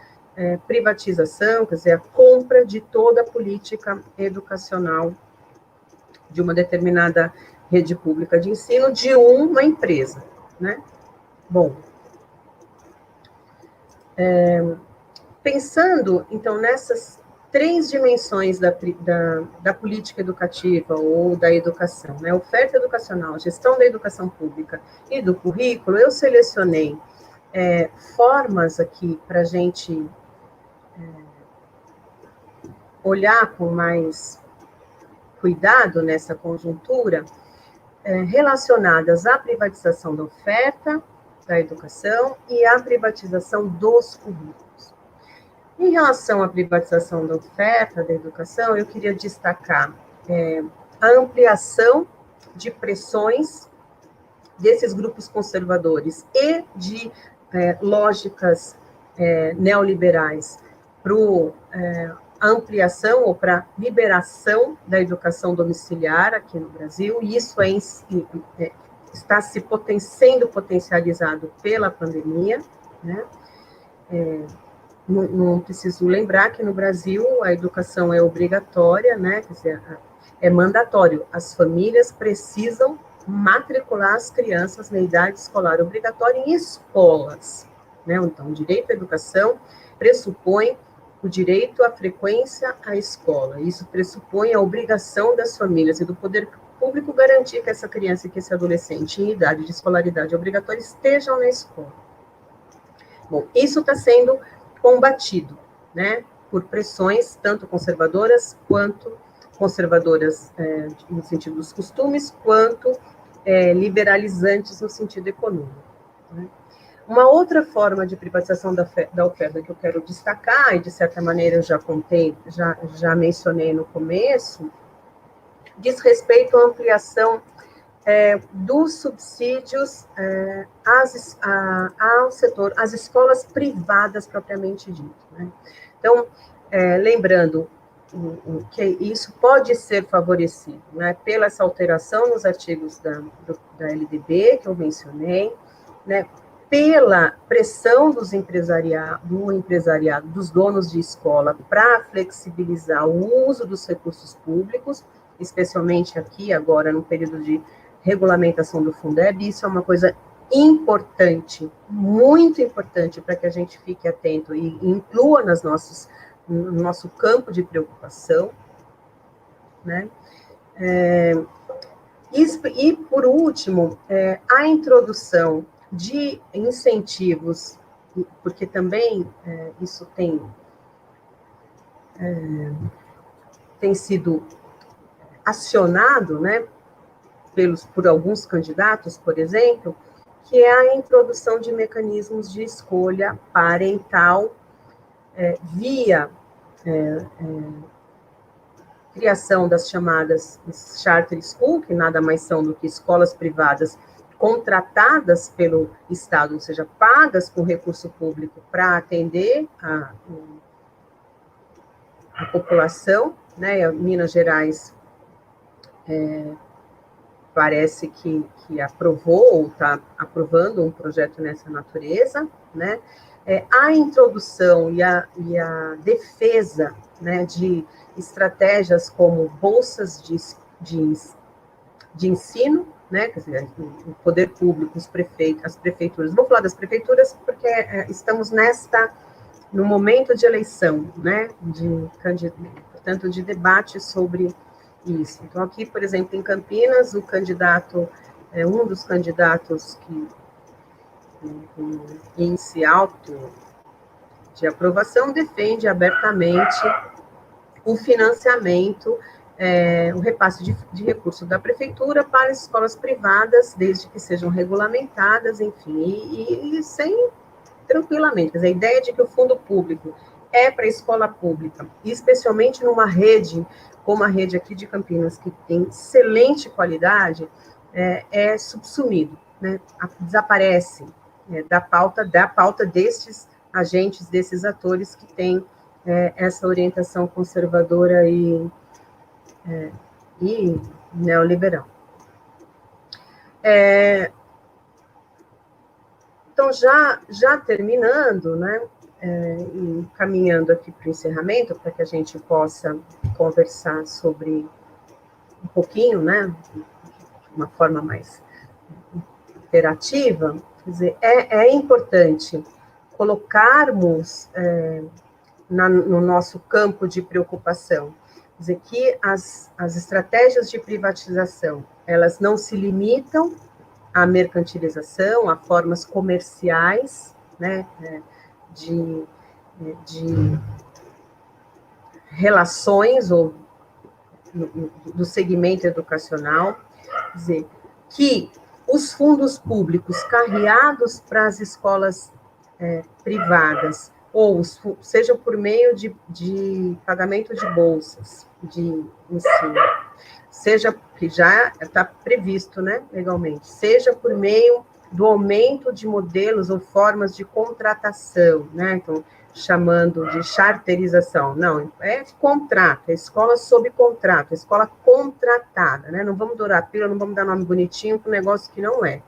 privatização, quer dizer, a compra de toda a política educacional de uma determinada rede pública de ensino de uma empresa, né? Bom, pensando, então, nessas 3 dimensões da política educativa ou da educação, né? Oferta educacional, gestão da educação pública e do currículo, eu selecionei formas aqui para a gente olhar com mais cuidado nessa conjuntura, relacionadas à privatização da oferta da educação e à privatização dos currículos. Em relação à privatização da oferta da educação, eu queria destacar a ampliação de pressões desses grupos conservadores e de lógicas neoliberais para a ampliação ou para a liberação da educação domiciliar aqui no Brasil, e isso está sendo potencializado pela pandemia, né? Não preciso lembrar que no Brasil a educação é obrigatória, né? Quer dizer, é mandatório. As famílias precisam matricular as crianças na idade escolar obrigatória em escolas, né? Então, o direito à educação pressupõe o direito à frequência à escola. Isso pressupõe a obrigação das famílias e do poder público garantir que essa criança e que esse adolescente em idade de escolaridade obrigatória estejam na escola. Bom, isso está sendo combatido, né, por pressões tanto conservadoras quanto conservadoras no sentido dos costumes, quanto liberalizantes no sentido econômico, né? Uma outra forma de privatização da oferta que eu quero destacar, e de certa maneira eu já contei, já mencionei no começo, diz respeito à ampliação dos subsídios ao setor, às escolas privadas propriamente dito, né? Então, lembrando que isso pode ser favorecido, né, pela essa alteração nos artigos da LDB, que eu mencionei, né, pela pressão do empresariado, dos donos de escola, para flexibilizar o uso dos recursos públicos, especialmente aqui, agora, no período de regulamentação do Fundeb. Isso é uma coisa importante, muito importante, para que a gente fique atento e inclua no nosso campo de preocupação, né? E, por último, a introdução de incentivos, porque também isso tem sido acionado, né, por alguns candidatos, por exemplo, que é a introdução de mecanismos de escolha parental via criação das chamadas charter school, que nada mais são do que escolas privadas contratadas pelo Estado, ou seja, pagas com recurso público para atender a população, né? Minas Gerais parece que aprovou ou está aprovando um projeto nessa natureza, né? A introdução e a defesa, né, de estratégias como bolsas de ensino, né, quer dizer, o poder público, as prefeituras, vou falar das prefeituras porque estamos no momento de eleição, né, portanto, de debate sobre isso. Então, aqui, por exemplo, em Campinas, um dos candidatos que índice alto de aprovação defende abertamente o financiamento, o repasse de recursos da prefeitura para as escolas privadas, desde que sejam regulamentadas, enfim, e sem tranquilamente. A ideia de que o fundo público é para a escola pública, e especialmente numa rede, como a rede aqui de Campinas, que tem excelente qualidade, é subsumido, né? Desaparece da pauta destes agentes, desses atores que têm essa orientação conservadora e neoliberal. Então, já terminando, né, e caminhando aqui para o encerramento, para que a gente possa conversar sobre um pouquinho, né, de uma forma mais interativa, quer dizer, é importante colocarmos no nosso campo de preocupação, quer dizer, que as estratégias de privatização, elas não se limitam à mercantilização, a formas comerciais, né, de relações ou do segmento educacional, quer dizer, que os fundos públicos carreados para as escolas privadas, ou seja por meio de pagamento de bolsas de ensino, seja, que já está previsto, né, legalmente, seja por meio do aumento de modelos ou formas de contratação, né, então, chamando de charterização, não, é contrato, é escola sob contrato, é escola contratada, né, não vamos dourar a pílula, não vamos dar nome bonitinho para um negócio que não é.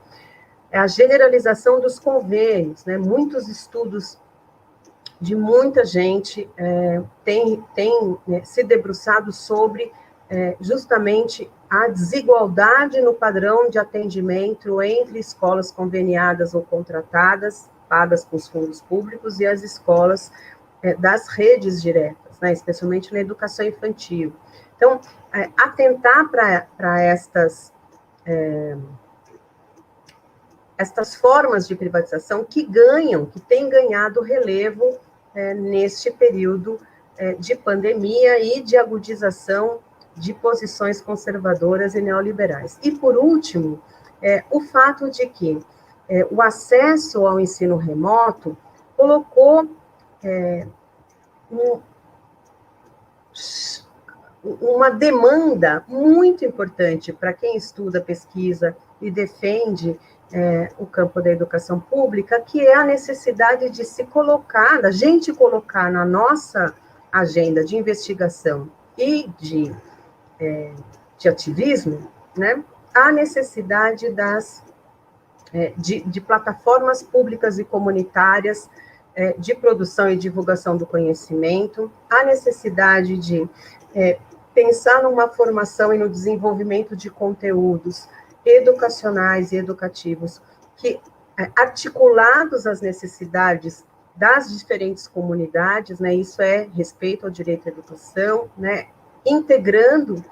É a generalização dos convênios, né, muitos estudos de muita gente tem se debruçado sobre justamente a desigualdade no padrão de atendimento entre escolas conveniadas ou contratadas, pagas com os fundos públicos, e as escolas das redes diretas, né, especialmente na educação infantil. Então, atentar para estas formas de privatização que têm ganhado relevo neste período de pandemia e de agudização de posições conservadoras e neoliberais. E, por último, o fato de que o acesso ao ensino remoto colocou uma demanda muito importante para quem estuda, pesquisa e defende o campo da educação pública, que é a necessidade de se colocar, da gente colocar na nossa agenda de investigação e de ativismo, né, a necessidade de plataformas públicas e comunitárias de produção e divulgação do conhecimento, a necessidade de pensar numa formação e no desenvolvimento de conteúdos educacionais e educativos que, articulados às necessidades das diferentes comunidades, né, isso é respeito ao direito à educação, né, integrando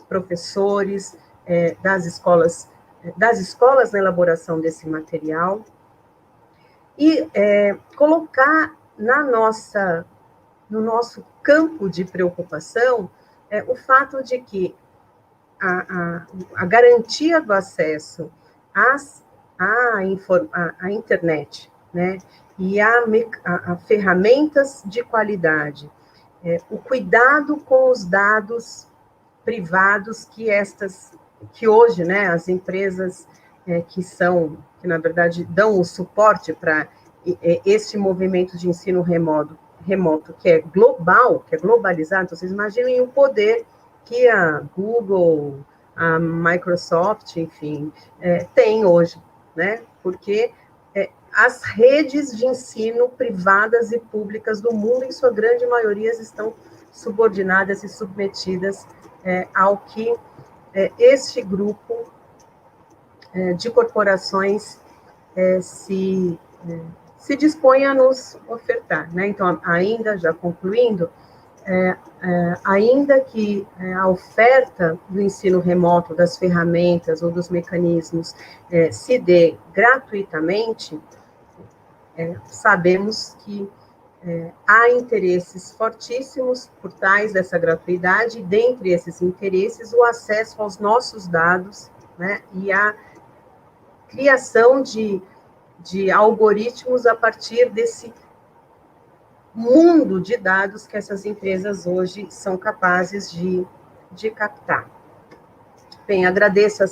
professores das escolas na elaboração desse material, e colocar no nosso campo de preocupação o fato de que a garantia do acesso à internet, né, e a ferramentas de qualidade, o cuidado com os dados privados que hoje, né, as empresas que na verdade dão o suporte para esse movimento de ensino remoto, que é global, que é globalizado. Vocês imaginem o poder que a Google, a Microsoft, enfim, tem hoje, né? Porque as redes de ensino privadas e públicas do mundo, em sua grande maioria, estão subordinadas e submetidas ao que este grupo de corporações se dispõe a nos ofertar, né? Então, ainda, já concluindo, ainda que a oferta do ensino remoto, das ferramentas ou dos mecanismos se dê gratuitamente, sabemos que há interesses fortíssimos por trás dessa gratuidade, e dentre esses interesses, o acesso aos nossos dados, né, e a criação de algoritmos a partir desse mundo de dados que essas empresas hoje são capazes de captar. Bem, agradeço a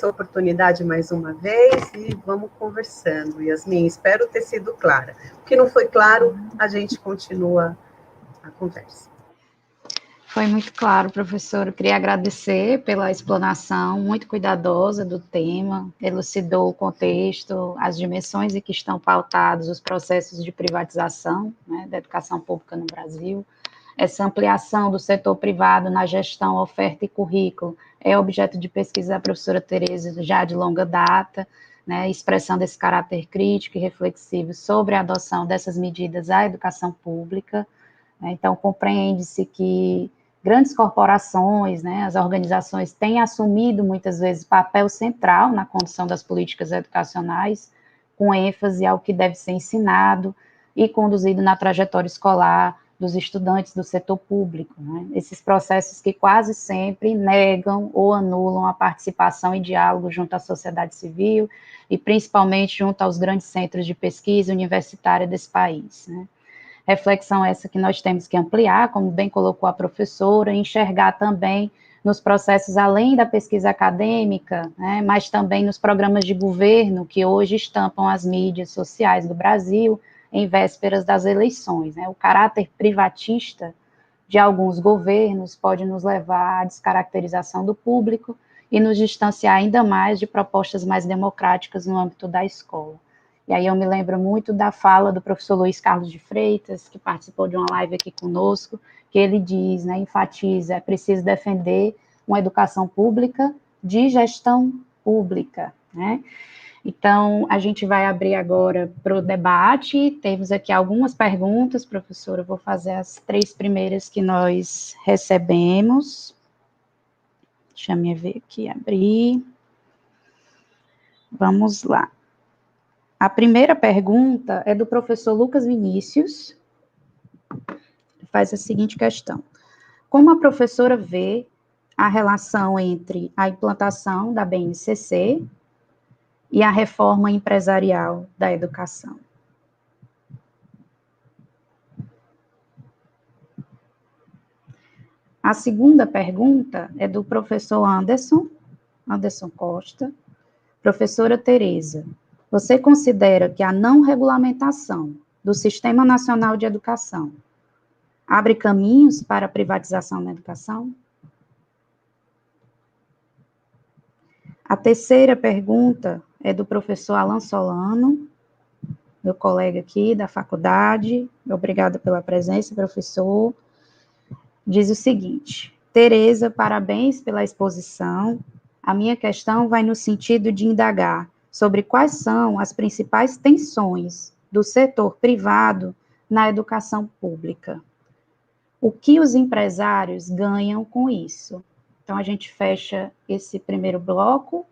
oportunidade mais uma vez e vamos conversando. Yasmin, espero ter sido clara. O que não foi claro, a gente continua a conversa. Foi muito claro, professor. Eu queria agradecer pela explanação muito cuidadosa do tema, elucidou o contexto, as dimensões em que estão pautados os processos de privatização, né, da educação pública no Brasil. Essa ampliação do setor privado na gestão, oferta e currículo é objeto de pesquisa da professora Tereza já de longa data, né, expressando esse caráter crítico e reflexivo sobre a adoção dessas medidas à educação pública. Então, compreende-se que grandes corporações, né, as organizações têm assumido muitas vezes papel central na condução das políticas educacionais, com ênfase ao que deve ser ensinado e conduzido na trajetória escolar dos estudantes do setor público, né? Esses processos que quase sempre negam ou anulam a participação e diálogo junto à sociedade civil e principalmente junto aos grandes centros de pesquisa universitária desse país, né? Reflexão essa que nós temos que ampliar, como bem colocou a professora, enxergar também nos processos além da pesquisa acadêmica, né, mas também nos programas de governo que hoje estampam as mídias sociais do Brasil em vésperas das eleições, né? O caráter privatista de alguns governos pode nos levar à descaracterização do público e nos distanciar ainda mais de propostas mais democráticas no âmbito da escola. E aí eu me lembro muito da fala do professor Luiz Carlos de Freitas, que participou de uma live aqui conosco, que ele diz, né, enfatiza, é preciso defender uma educação pública de gestão pública, né? Então, a gente vai abrir agora para o debate. Temos aqui algumas perguntas, professora. Eu vou fazer as 3 primeiras que nós recebemos. Deixa eu ver aqui, abrir. Vamos lá. A primeira pergunta é do professor Lucas Vinícius. Ele faz a seguinte questão: como a professora vê a relação entre a implantação da BNCC e a reforma empresarial da educação? A segunda pergunta é do professor Anderson Costa. Professora Tereza, você considera que a não regulamentação do Sistema Nacional de Educação abre caminhos para a privatização da educação? A terceira pergunta é do professor Alan Solano, meu colega aqui da faculdade. Obrigada pela presença, professor. Diz o seguinte: Tereza, parabéns pela exposição. A minha questão vai no sentido de indagar sobre quais são as principais tensões do setor privado na educação pública. O que os empresários ganham com isso? Então, a gente fecha esse primeiro bloco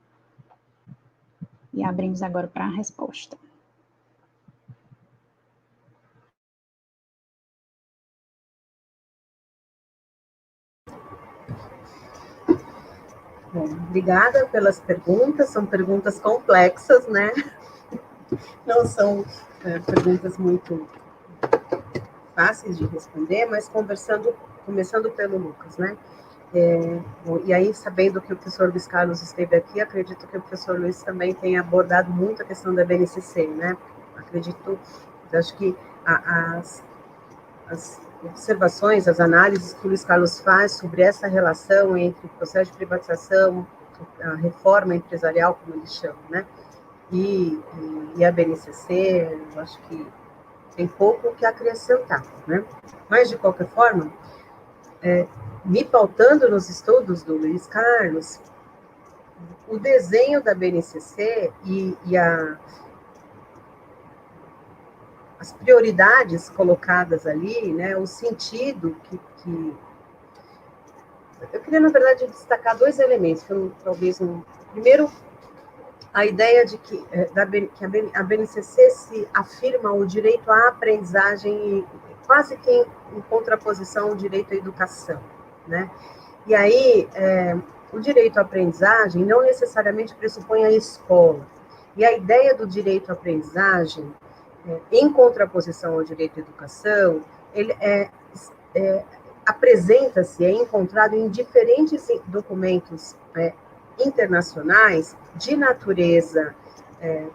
e abrimos agora para a resposta. Bom, obrigada pelas perguntas, são perguntas complexas, né? Não são perguntas muito fáceis de responder, mas começando pelo Lucas, né? Bom, e aí, sabendo que o professor Luiz Carlos esteve aqui, acredito que o professor Luiz também tenha abordado muito a questão da BNCC, né? Acho que as observações, as análises que o Luiz Carlos faz sobre essa relação entre o processo de privatização, a reforma empresarial, como eles chamam, né? E a BNCC, eu acho que tem pouco o que acrescentar, né? Mas, de qualquer forma, me pautando nos estudos do Luiz Carlos, o desenho da BNCC e as prioridades colocadas ali, né, o sentido que... Eu queria, na verdade, destacar 2 elementos, primeiro, a ideia de que a BNCC se afirma o direito à aprendizagem e quase que em contraposição ao direito à educação, né? E aí, o direito à aprendizagem não necessariamente pressupõe a escola. E a ideia do direito à aprendizagem, em contraposição ao direito à educação, ele apresenta-se, é encontrado em diferentes documentos internacionais de natureza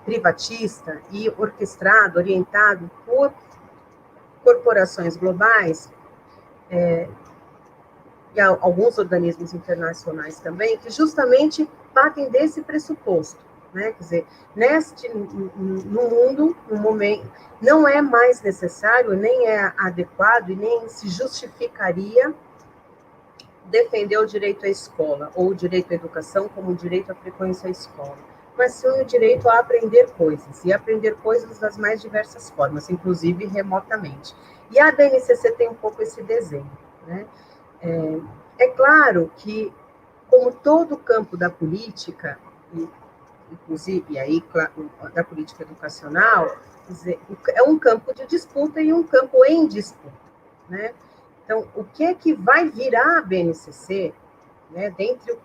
privatista e orquestrado, orientado por corporações globais, e alguns organismos internacionais também, que justamente partem desse pressuposto, né? Quer dizer, no mundo, no momento, não é mais necessário, nem é adequado e nem se justificaria defender o direito à escola, ou o direito à educação como o direito à frequência à escola, mas sim o direito a aprender coisas, e aprender coisas das mais diversas formas, inclusive remotamente. E a BNCC tem um pouco esse desenho, né? É claro que, como todo campo da política, inclusive aí da política educacional, quer dizer, é um campo de disputa e um campo em disputa, né? Então, o que é que vai virar a BNCC, né, dentro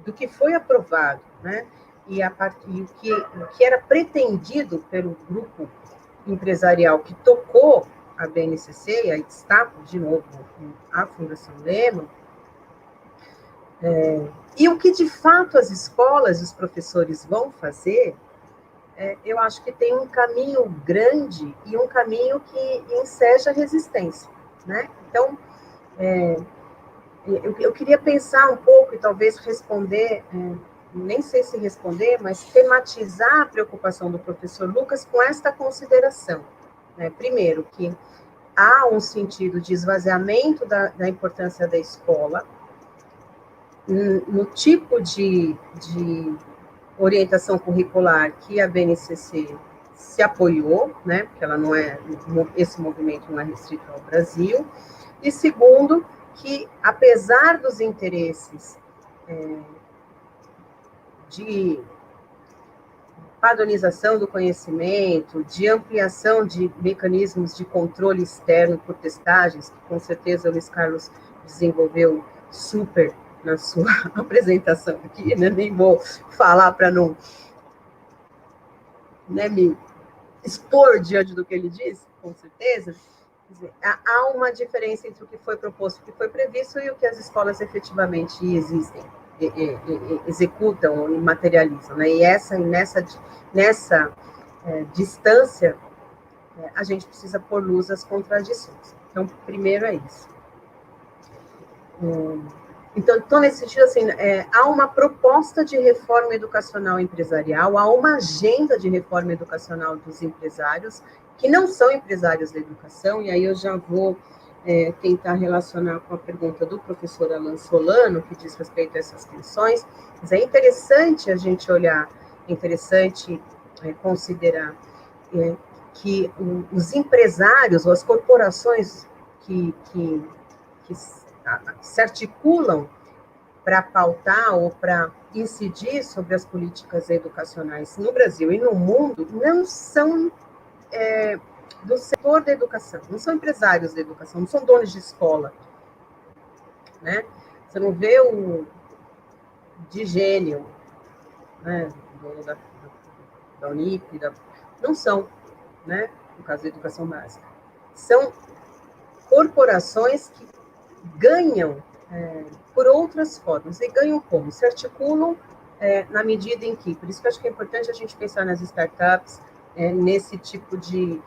do que foi aprovado, né, e o que era pretendido pelo grupo empresarial que tocou a BNCC, e aí destaco de novo a Fundação Lehman, e o que de fato as escolas e os professores vão fazer, eu acho que tem um caminho grande e um caminho que enseja resistência, né? Então, eu queria pensar um pouco e talvez responder nem sei se responder, mas tematizar a preocupação do professor Lucas com esta consideração, né? Primeiro, que há um sentido de esvaziamento da importância da escola, no tipo de orientação curricular que a BNCC se apoiou, né, porque ela não é, esse movimento não é restrito ao Brasil, e segundo, que apesar dos interesses de padronização do conhecimento, de ampliação de mecanismos de controle externo por testagens, que com certeza o Luiz Carlos desenvolveu super na sua apresentação aqui, né? Nem vou falar para não, né, me expor diante do que ele disse, com certeza. Quer dizer, há uma diferença entre o que foi proposto, o que foi previsto e o que as escolas efetivamente existem, executam e materializam, né? E nessa distância, a gente precisa pôr luz às contradições. Então, primeiro é isso. Então, nesse sentido, assim, há uma proposta de reforma educacional empresarial, há uma agenda de reforma educacional dos empresários, que não são empresários da educação, e aí eu já vou tentar relacionar com a pergunta do professor Alan Solano, que diz respeito a essas questões, mas é interessante a gente olhar, é interessante considerar que os empresários, ou as corporações que se articulam para pautar ou para incidir sobre as políticas educacionais no Brasil e no mundo, não são do setor da educação, não são empresários da educação, não são donos de escola, né? Você não vê o Digênio, né, dono da Unip, não são, né, no caso da educação básica. São corporações que ganham por outras formas. E ganham como? Se articulam na medida em que, por isso que eu acho que é importante a gente pensar nas startups, nesse tipo de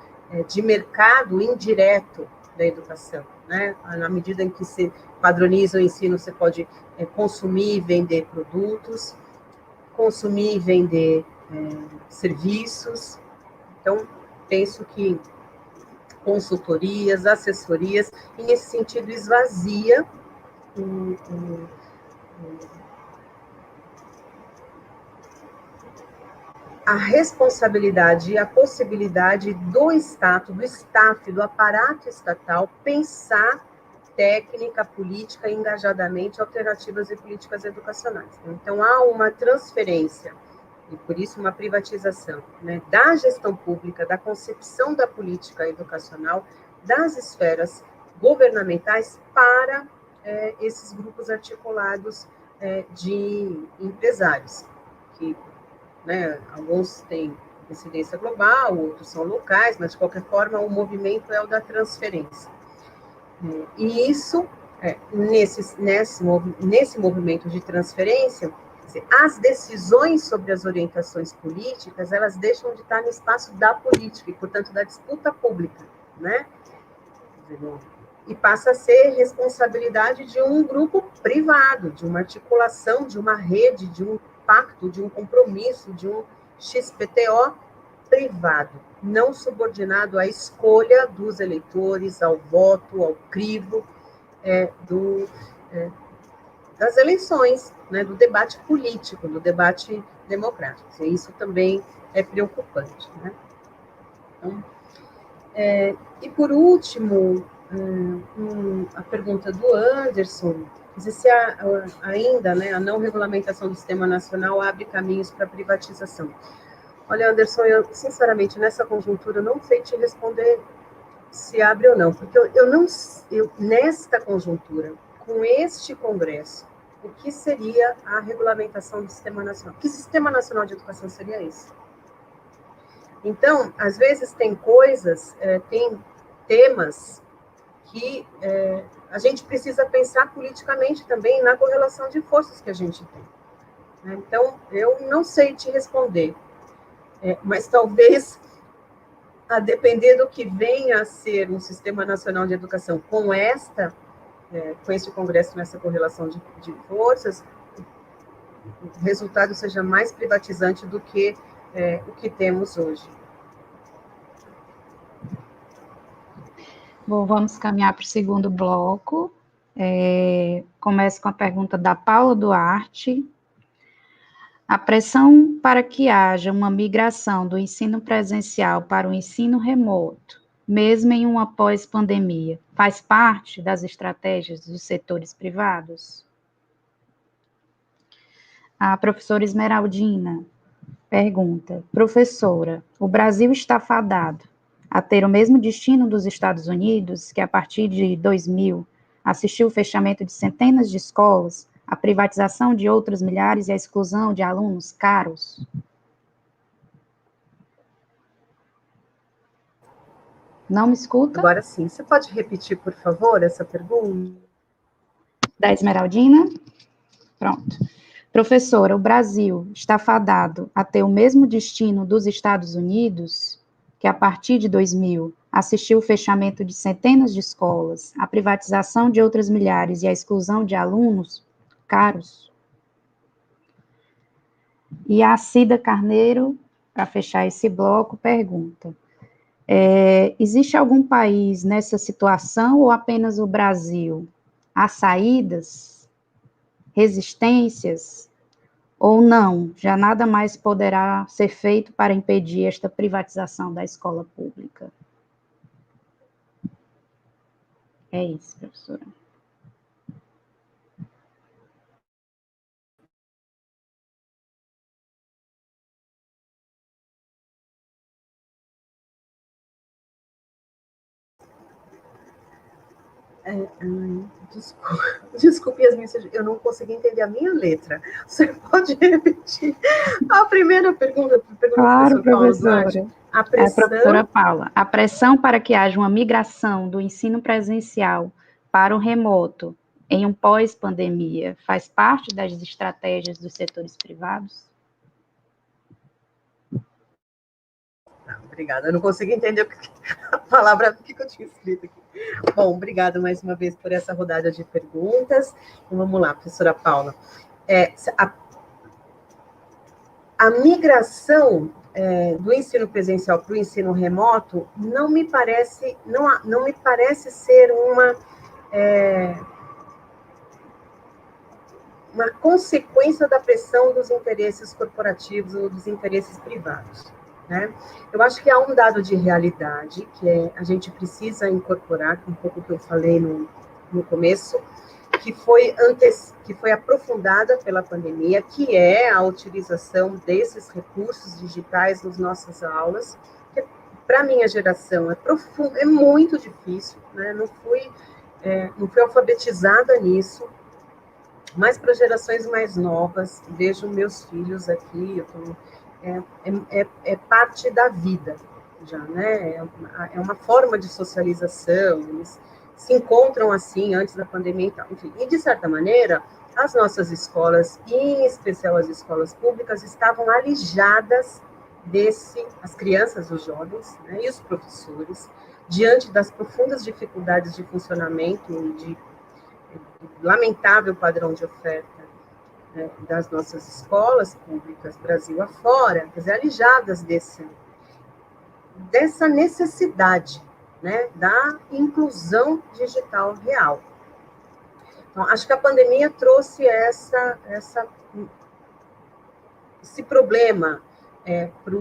mercado indireto da educação, né? Na medida em que se padroniza o ensino, você pode consumir e vender produtos, consumir e vender serviços. Então, penso que consultorias, assessorias, e nesse sentido esvazia a responsabilidade e a possibilidade do Estado, do staff, do aparato estatal, pensar técnica, política e engajadamente alternativas e políticas educacionais. Então, há uma transferência, e por isso uma privatização, né, da gestão pública, da concepção da política educacional, das esferas governamentais para esses grupos articulados de empresários, que, né, alguns têm incidência global, outros são locais, mas, de qualquer forma, o movimento é o da transferência. E isso, nesse movimento de transferência, as decisões sobre as orientações políticas, elas deixam de estar no espaço da política, e, portanto, da disputa pública, né? E passa a ser responsabilidade de um grupo privado, de uma articulação, de uma rede, de um pacto, de um compromisso, de um XPTO privado, não subordinado à escolha dos eleitores, ao voto, ao crivo das eleições, né, do debate político, do debate democrático. E isso também é preocupante, né? Então, e por último, a pergunta do Anderson, se ainda, né, a não regulamentação do sistema nacional abre caminhos para a privatização. Olha, Anderson, eu, sinceramente, nessa conjuntura, não sei te responder se abre ou não, porque nesta conjuntura, com este Congresso, o que seria a regulamentação do Sistema Nacional? Que Sistema Nacional de Educação seria esse? Então, às vezes tem coisas, tem temas que a gente precisa pensar politicamente também na correlação de forças que a gente tem. Então, eu não sei te responder, mas talvez, a depender do que venha a ser um Sistema Nacional de Educação com esse Congresso, nessa correlação de forças, o resultado seja mais privatizante do que o que temos hoje. Bom, vamos caminhar para o segundo bloco. Começo com a pergunta da Paula Duarte. A pressão para que haja uma migração do ensino presencial para o ensino remoto, mesmo em uma pós-pandemia, faz parte das estratégias dos setores privados? A professora Esmeraldina pergunta: professora, o Brasil está fadado a ter o mesmo destino dos Estados Unidos, que a partir de 2000 assistiu o fechamento de centenas de escolas, a privatização de outras milhares e a exclusão de alunos caros? Não me escuta? Agora sim. Você pode repetir, por favor, essa pergunta? Da Esmeraldina? Pronto. Professora, o Brasil está fadado a ter o mesmo destino dos Estados Unidos, que a partir de 2000 assistiu o fechamento de centenas de escolas, a privatização de outras milhares e a exclusão de alunos caros? E a Cida Carneiro, para fechar esse bloco, pergunta: existe algum país nessa situação ou apenas o Brasil? Há saídas, resistências, ou não? Já nada mais poderá ser feito para impedir esta privatização da escola pública? É isso, professora. Desculpe, Yasmin, eu não consegui entender a minha letra. Você pode repetir a primeira pergunta? Claro, professora. A pressão... professora Paula, a pressão para que haja uma migração do ensino presencial para o remoto em um pós-pandemia faz parte das estratégias dos setores privados? Obrigada, eu não consegui entender a palavra que eu tinha escrito aqui. Bom, obrigada mais uma vez por essa rodada de perguntas. Então, vamos lá, professora Paula. A migração do ensino presencial para o ensino remoto não me parece ser uma consequência da pressão dos interesses corporativos ou dos interesses privados. Né? Eu acho que há um dado de realidade que a gente precisa incorporar, um pouco que eu falei no começo, que foi aprofundada pela pandemia, que é a utilização desses recursos digitais nas nossas aulas, que para a minha geração é muito difícil, né? Não fui alfabetizada nisso, mas para gerações mais novas, vejo meus filhos aqui, é parte da vida já, né? É uma forma de socialização, eles se encontram assim antes da pandemia e tal. Enfim, e de certa maneira, as nossas escolas, e em especial as escolas públicas, estavam alijadas as crianças, os jovens, né, e os professores, diante das profundas dificuldades de funcionamento e de lamentável padrão de oferta das nossas escolas públicas, Brasil afora, quer dizer, alijadas dessa necessidade, né, da inclusão digital real. Então, acho que a pandemia trouxe esse problema para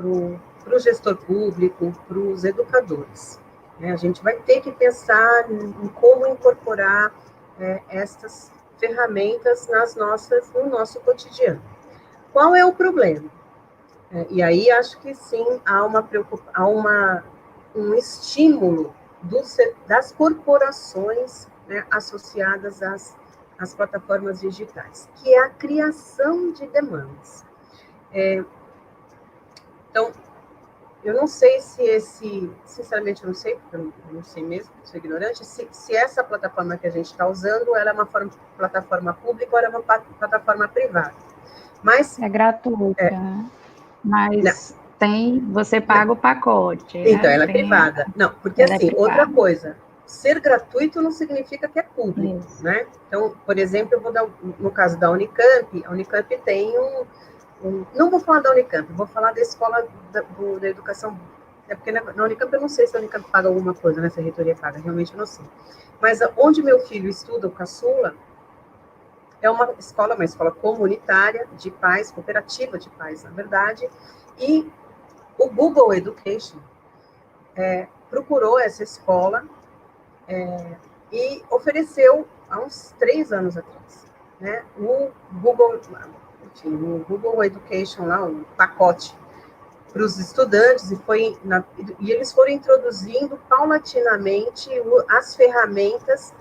o gestor público, para os educadores. A gente vai ter que pensar em como incorporar estas ferramentas no nosso cotidiano. Qual é o problema? E aí acho que sim, há um estímulo das corporações, né, associadas às plataformas digitais, que é a criação de demandas. Então, eu não sei sinceramente eu não sei, porque eu não sei mesmo, sou ignorante, se essa plataforma que a gente está usando, ela é uma plataforma pública ou ela é uma plataforma privada. Mas, é gratuita, né? Mas você paga o pacote. Então, né? ela é privada. Não, porque assim, outra coisa, ser gratuito não significa que é público, né? Então, por exemplo, eu vou dar, no caso da Unicamp, a Unicamp tem não vou falar da Unicamp, vou falar da escola da educação, porque na Unicamp eu não sei se a Unicamp paga alguma coisa, né, se a reitoria paga, realmente eu não sei. Mas onde meu filho estuda, o caçula, é uma escola comunitária de pais, cooperativa de pais, na verdade, e o Google Education procurou essa escola e ofereceu, há uns 3 anos atrás, né, o Google Education, lá, o pacote para os estudantes, e eles foram introduzindo paulatinamente as ferramentas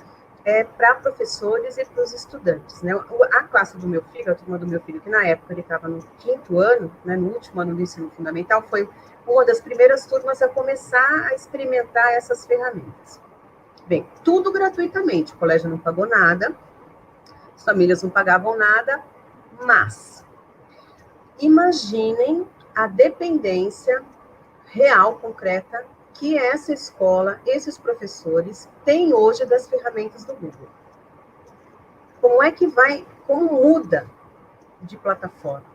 para professores e para os estudantes, né? A classe do meu filho, a turma do meu filho, que na época ele estava no 5º ano, né, no último ano do ensino fundamental, foi uma das primeiras turmas a começar a experimentar essas ferramentas. Bem, tudo gratuitamente, o colégio não pagou nada, as famílias não pagavam nada, mas imaginem a dependência real, concreta, que essa escola, esses professores, têm hoje das ferramentas do Google. Como muda de plataforma?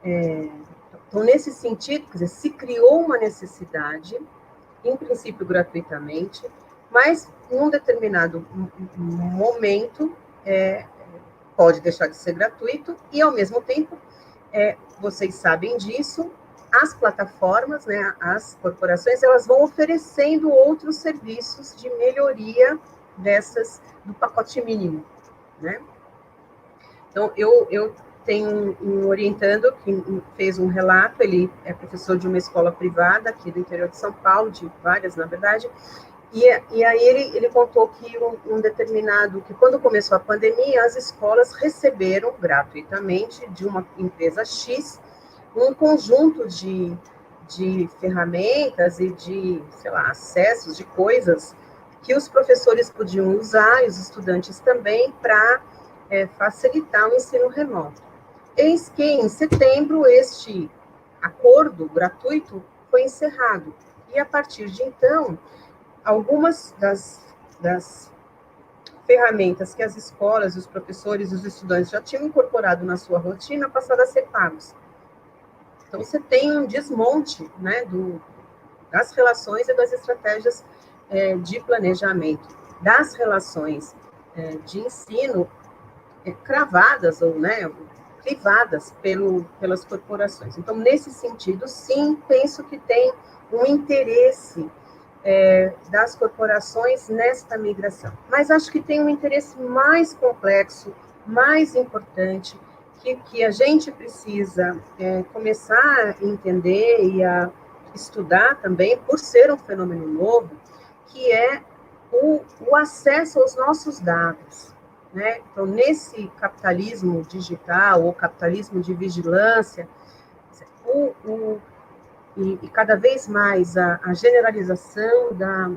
Então, nesse sentido, quer dizer, se criou uma necessidade, em princípio gratuitamente, mas em um determinado momento pode deixar de ser gratuito e, ao mesmo tempo, vocês sabem disso, as plataformas, né, as corporações, elas vão oferecendo outros serviços de melhoria do pacote mínimo, né? Então, eu tenho um orientando que fez um relato, ele é professor de uma escola privada aqui do interior de São Paulo, de várias, na verdade, e aí ele contou que que quando começou a pandemia, as escolas receberam gratuitamente de uma empresa X um conjunto de ferramentas e de, sei lá, acessos de coisas que os professores podiam usar e os estudantes também para facilitar o ensino remoto. Eis que, em setembro, este acordo gratuito foi encerrado. E, a partir de então, algumas das ferramentas que as escolas, os professores e os estudantes já tinham incorporado na sua rotina passaram a ser pagos. Então, você tem um desmonte, né, das relações e das estratégias de planejamento, das relações de ensino cravadas ou, né, privadas pelas corporações. Então, nesse sentido, sim, penso que tem um interesse das corporações nesta migração. Mas acho que tem um interesse mais complexo, mais importante, que a gente precisa começar a entender e a estudar também, por ser um fenômeno novo, que é o acesso aos nossos dados, né? Então, nesse capitalismo digital, ou capitalismo de vigilância, e cada vez mais a generalização da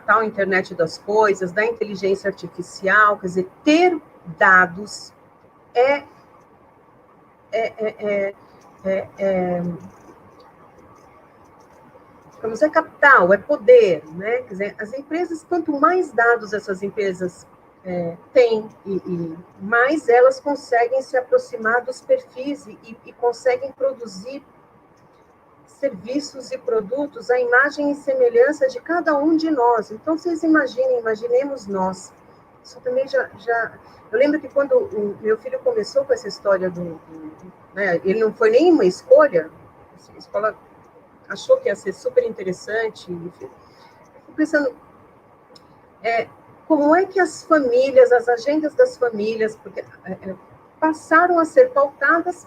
tal internet das coisas, da inteligência artificial, quer dizer, ter dados é capital, é poder, né? Quer dizer, as empresas, quanto mais dados essas empresas têm, e mais elas conseguem se aproximar dos perfis e conseguem produzir serviços e produtos à imagem e semelhança de cada um de nós. Então, vocês imaginemos nós. Isso também eu lembro que quando o meu filho começou com essa história né, ele não foi nem uma escolha, a escola achou que ia ser super interessante, enfim. Eu fico pensando, como é que as famílias, as agendas das famílias, porque, passaram a ser pautadas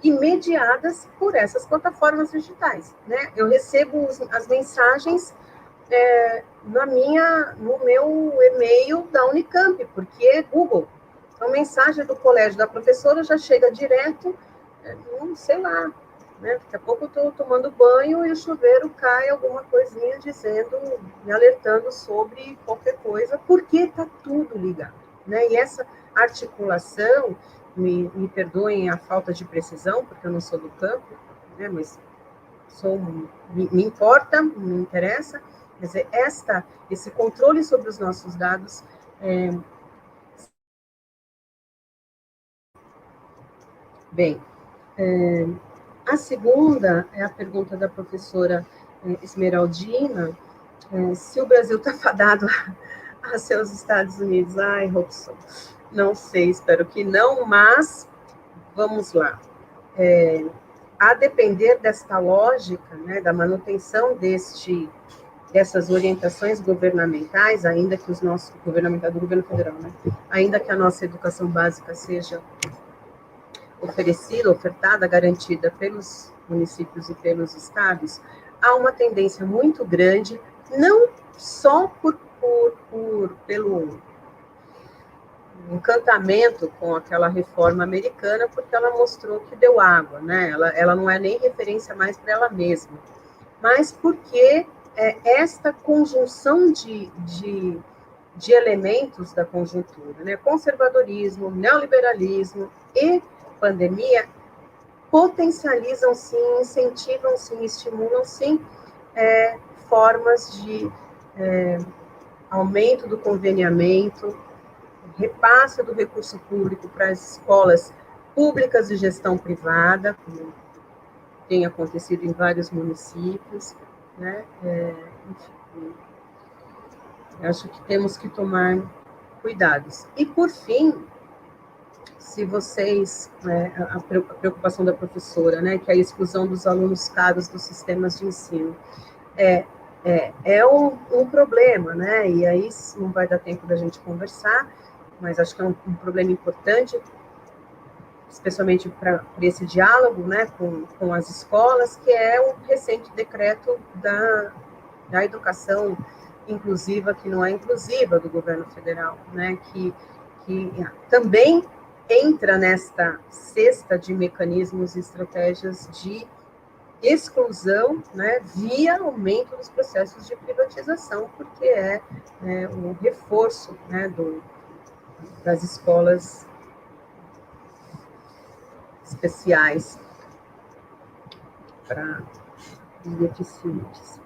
e mediadas por essas plataformas digitais, né? Eu recebo as mensagens no meu e-mail da Unicamp, porque é Google. Então, a mensagem do colégio da professora já chega direto, sei lá, né? Daqui a pouco eu estou tomando banho e o chuveiro cai alguma coisinha dizendo, me alertando sobre qualquer coisa, porque está tudo ligado, né? E essa articulação, me perdoem a falta de precisão, porque eu não sou do campo, né? Mas me importa, me interessa, quer dizer, esse controle sobre os nossos dados bem. A segunda é a pergunta da professora Esmeraldina, se o Brasil está fadado a ser os Estados Unidos. Ai, Robson, não sei, espero que não, mas vamos lá. A depender desta lógica, né, da manutenção dessas orientações governamentais, ainda que governamental do governo federal, né, ainda que a nossa educação básica seja oferecida, ofertada, garantida pelos municípios e pelos estados, há uma tendência muito grande, não só pelo encantamento com aquela reforma americana, porque ela mostrou que deu água, né? Ela não é nem referência mais para ela mesma, mas porque esta conjunção de elementos da conjuntura, né? Conservadorismo, neoliberalismo e pandemia potencializam sim, incentivam sim, estimulam sim formas de aumento do conveniamento, repasse do recurso público para as escolas públicas de gestão privada, como tem acontecido em vários municípios, né? Enfim, acho que temos que tomar cuidados. E, por fim, se vocês, a preocupação da professora, né, que é a exclusão dos alunos caros dos sistemas de ensino, é um problema, né, e aí não vai dar tempo da gente conversar, mas acho que é um problema importante, especialmente para esse diálogo, né, com as escolas, que é o recente decreto da educação inclusiva, que não é inclusiva, do governo federal, né, que também entra nesta cesta de mecanismos e estratégias de exclusão, né, via aumento dos processos de privatização, porque o reforço, né, das escolas especiais para os deficientes.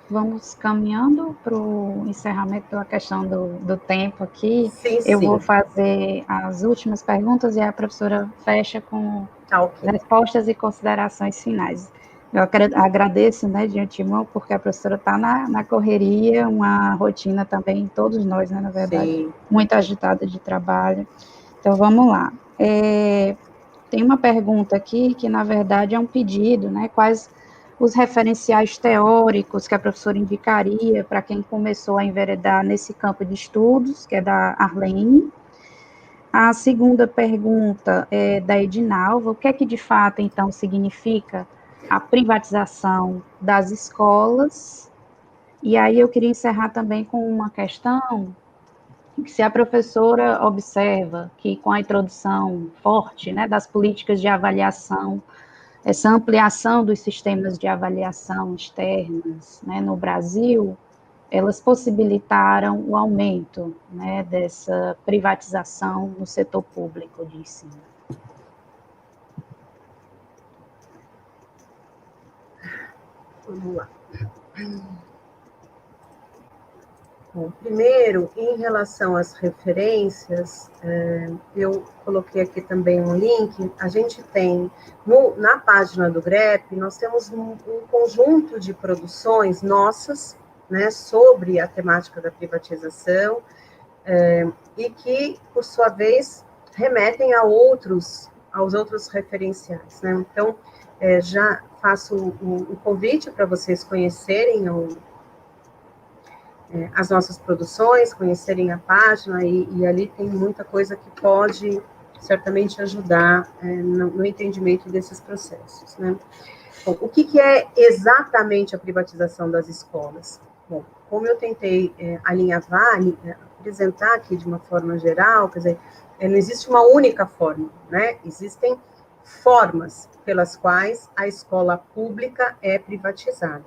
Vamos caminhando para o encerramento da questão do tempo aqui. Sim, eu sim. Vou fazer as últimas perguntas e a professora fecha com okay. Respostas e considerações finais. Eu agradeço, né, de antemão, porque a professora está na correria, uma rotina também, todos nós, né, na verdade, sim, muito agitada de trabalho. Então, vamos lá. Tem uma pergunta aqui que, na verdade, é um pedido, né, quais os referenciais teóricos que a professora indicaria para quem começou a enveredar nesse campo de estudos, que é da Arlene. A segunda pergunta é da Edinalva: o que é que de fato, então, significa a privatização das escolas? E aí eu queria encerrar também com uma questão, que se a professora observa que com a introdução forte, né, das políticas de avaliação, essa ampliação dos sistemas de avaliação externas, né, no Brasil, elas possibilitaram o aumento, né, dessa privatização no setor público de ensino. Vamos lá. Bom, primeiro, em relação às referências, eu coloquei aqui também um link. A gente tem, na página do GREP, nós temos um conjunto de produções nossas, né, sobre a temática da privatização, e que, por sua vez, remetem aos outros referenciais, né? Então, já faço o convite para vocês conhecerem as nossas produções, conhecerem a página, e ali tem muita coisa que pode certamente ajudar no entendimento desses processos, né? Bom, o que é exatamente a privatização das escolas? Bom, como eu tentei alinhavar, apresentar aqui de uma forma geral, quer dizer, não existe uma única forma, né? Existem formas pelas quais a escola pública é privatizada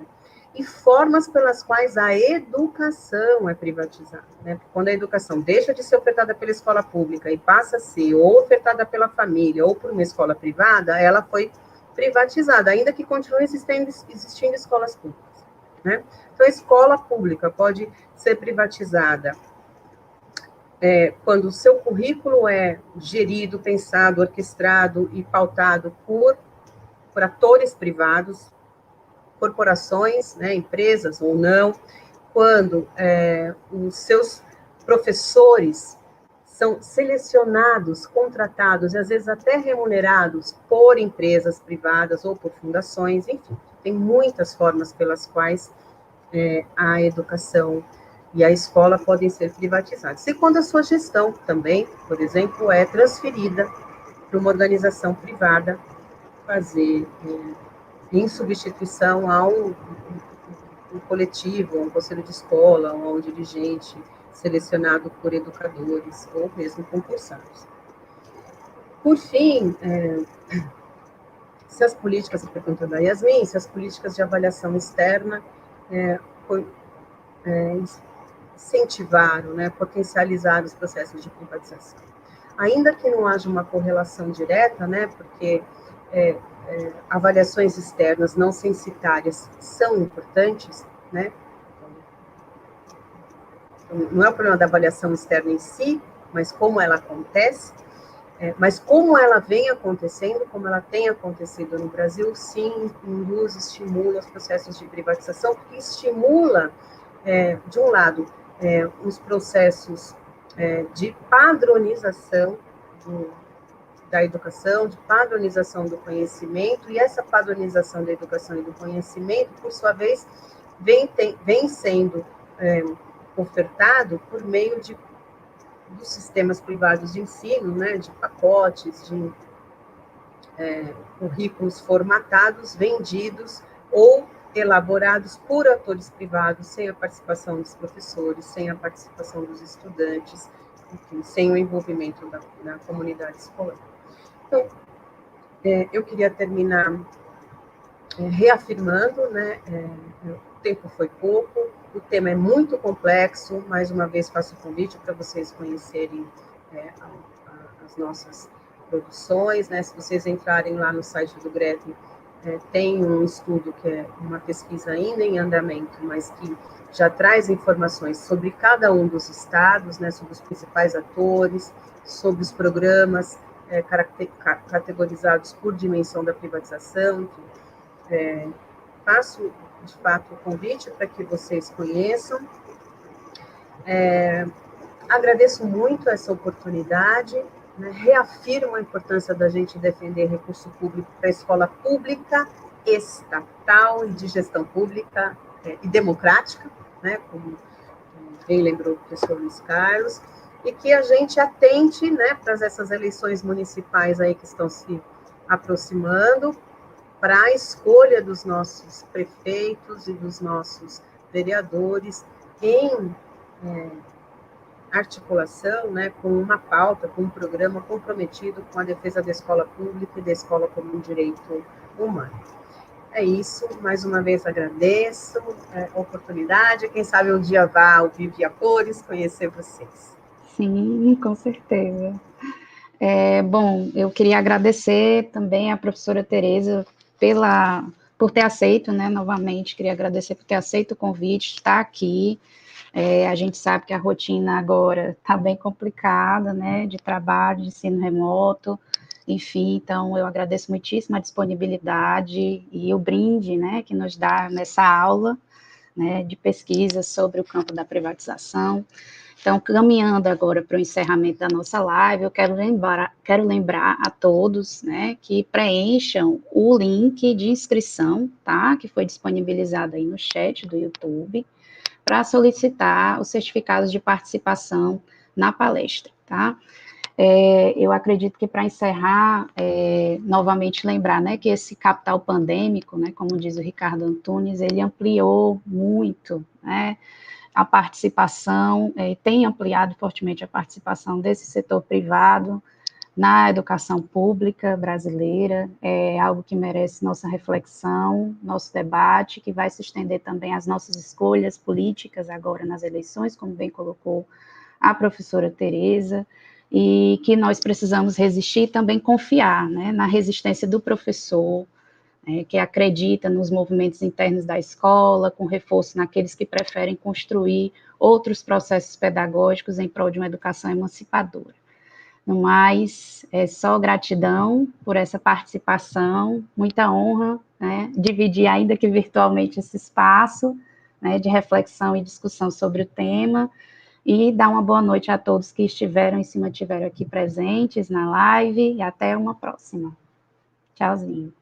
e formas pelas quais a educação é privatizada, né? Quando a educação deixa de ser ofertada pela escola pública e passa a ser ou ofertada pela família ou por uma escola privada, ela foi privatizada, ainda que continue existindo escolas públicas, né? Então, a escola pública pode ser privatizada quando o seu currículo é gerido, pensado, orquestrado e pautado por atores privados, corporações, né, empresas ou não, quando os seus professores são selecionados, contratados e às vezes até remunerados por empresas privadas ou por fundações, enfim, tem muitas formas pelas quais a educação e a escola podem ser privatizadas. E quando a sua gestão também, por exemplo, é transferida para uma organização privada fazer em substituição a um coletivo, a um conselho de escola, a um dirigente selecionado por educadores ou mesmo concursados. Por fim, se as políticas, pergunta da Yasmin, se as políticas de avaliação externa incentivaram, né, potencializaram os processos de privatização. Ainda que não haja uma correlação direta, né, porque avaliações externas não censitárias são importantes, né? Não é o problema da avaliação externa em si, mas como ela acontece, mas como ela vem acontecendo, como ela tem acontecido no Brasil, sim, induz, estimula os processos de privatização, porque estimula, de um lado, os processos de padronização da educação, de padronização do conhecimento, e essa padronização da educação e do conhecimento, por sua vez, vem sendo ofertado por meio dos sistemas privados de ensino, né, de pacotes, de currículos formatados, vendidos ou elaborados por atores privados, sem a participação dos professores, sem a participação dos estudantes, enfim, sem o envolvimento da comunidade escolar. Então, eu queria terminar reafirmando, né, o tempo foi pouco, o tema é muito complexo, mais uma vez faço o convite para vocês conhecerem as nossas produções, né, se vocês entrarem lá no site do GREV, tem um estudo que é uma pesquisa ainda em andamento, mas que já traz informações sobre cada um dos estados, né, sobre os principais atores, sobre os programas categorizados por dimensão da privatização, enfim, faço, de fato, o convite para que vocês conheçam. Agradeço muito essa oportunidade, né, reafirmo a importância da gente defender recurso público para a escola pública, estatal e de gestão pública e democrática, né, como bem lembrou o professor Luiz Carlos, e que a gente atente, né, para essas eleições municipais aí que estão se aproximando, para a escolha dos nossos prefeitos e dos nossos vereadores em articulação, né, com uma pauta, com um programa comprometido com a defesa da escola pública e da escola como um direito humano. É isso, mais uma vez agradeço a oportunidade, quem sabe um dia vá ao vivo e a cores conhecer vocês. Sim, com certeza. Bom, eu queria agradecer também à professora Tereza por ter aceito, né, novamente, queria agradecer por ter aceito o convite, estar aqui. A gente sabe que a rotina agora está bem complicada, né, de trabalho, de ensino remoto, enfim, então eu agradeço muitíssimo a disponibilidade e o brinde, né, que nos dá nessa aula, né, de pesquisa sobre o campo da privatização. Então, caminhando agora para o encerramento da nossa live, eu quero lembrar a todos, né, que preencham o link de inscrição, tá, que foi disponibilizado aí no chat do YouTube, para solicitar os certificados de participação na palestra, tá? Eu acredito que para encerrar, novamente lembrar, né, que esse capital pandêmico, né, como diz o Ricardo Antunes, ele ampliou muito, né, a participação, tem ampliado fortemente a participação desse setor privado na educação pública brasileira, é algo que merece nossa reflexão, nosso debate, que vai se estender também às nossas escolhas políticas agora nas eleições, como bem colocou a professora Tereza, e que nós precisamos resistir e também confiar, né, na resistência do professor, que acredita nos movimentos internos da escola, com reforço naqueles que preferem construir outros processos pedagógicos em prol de uma educação emancipadora. No mais, é só gratidão por essa participação, muita honra, né, dividir, ainda que virtualmente, esse espaço, né, de reflexão e discussão sobre o tema, e dar uma boa noite a todos que estiveram e se mantiveram aqui presentes na live, e até uma próxima. Tchauzinho.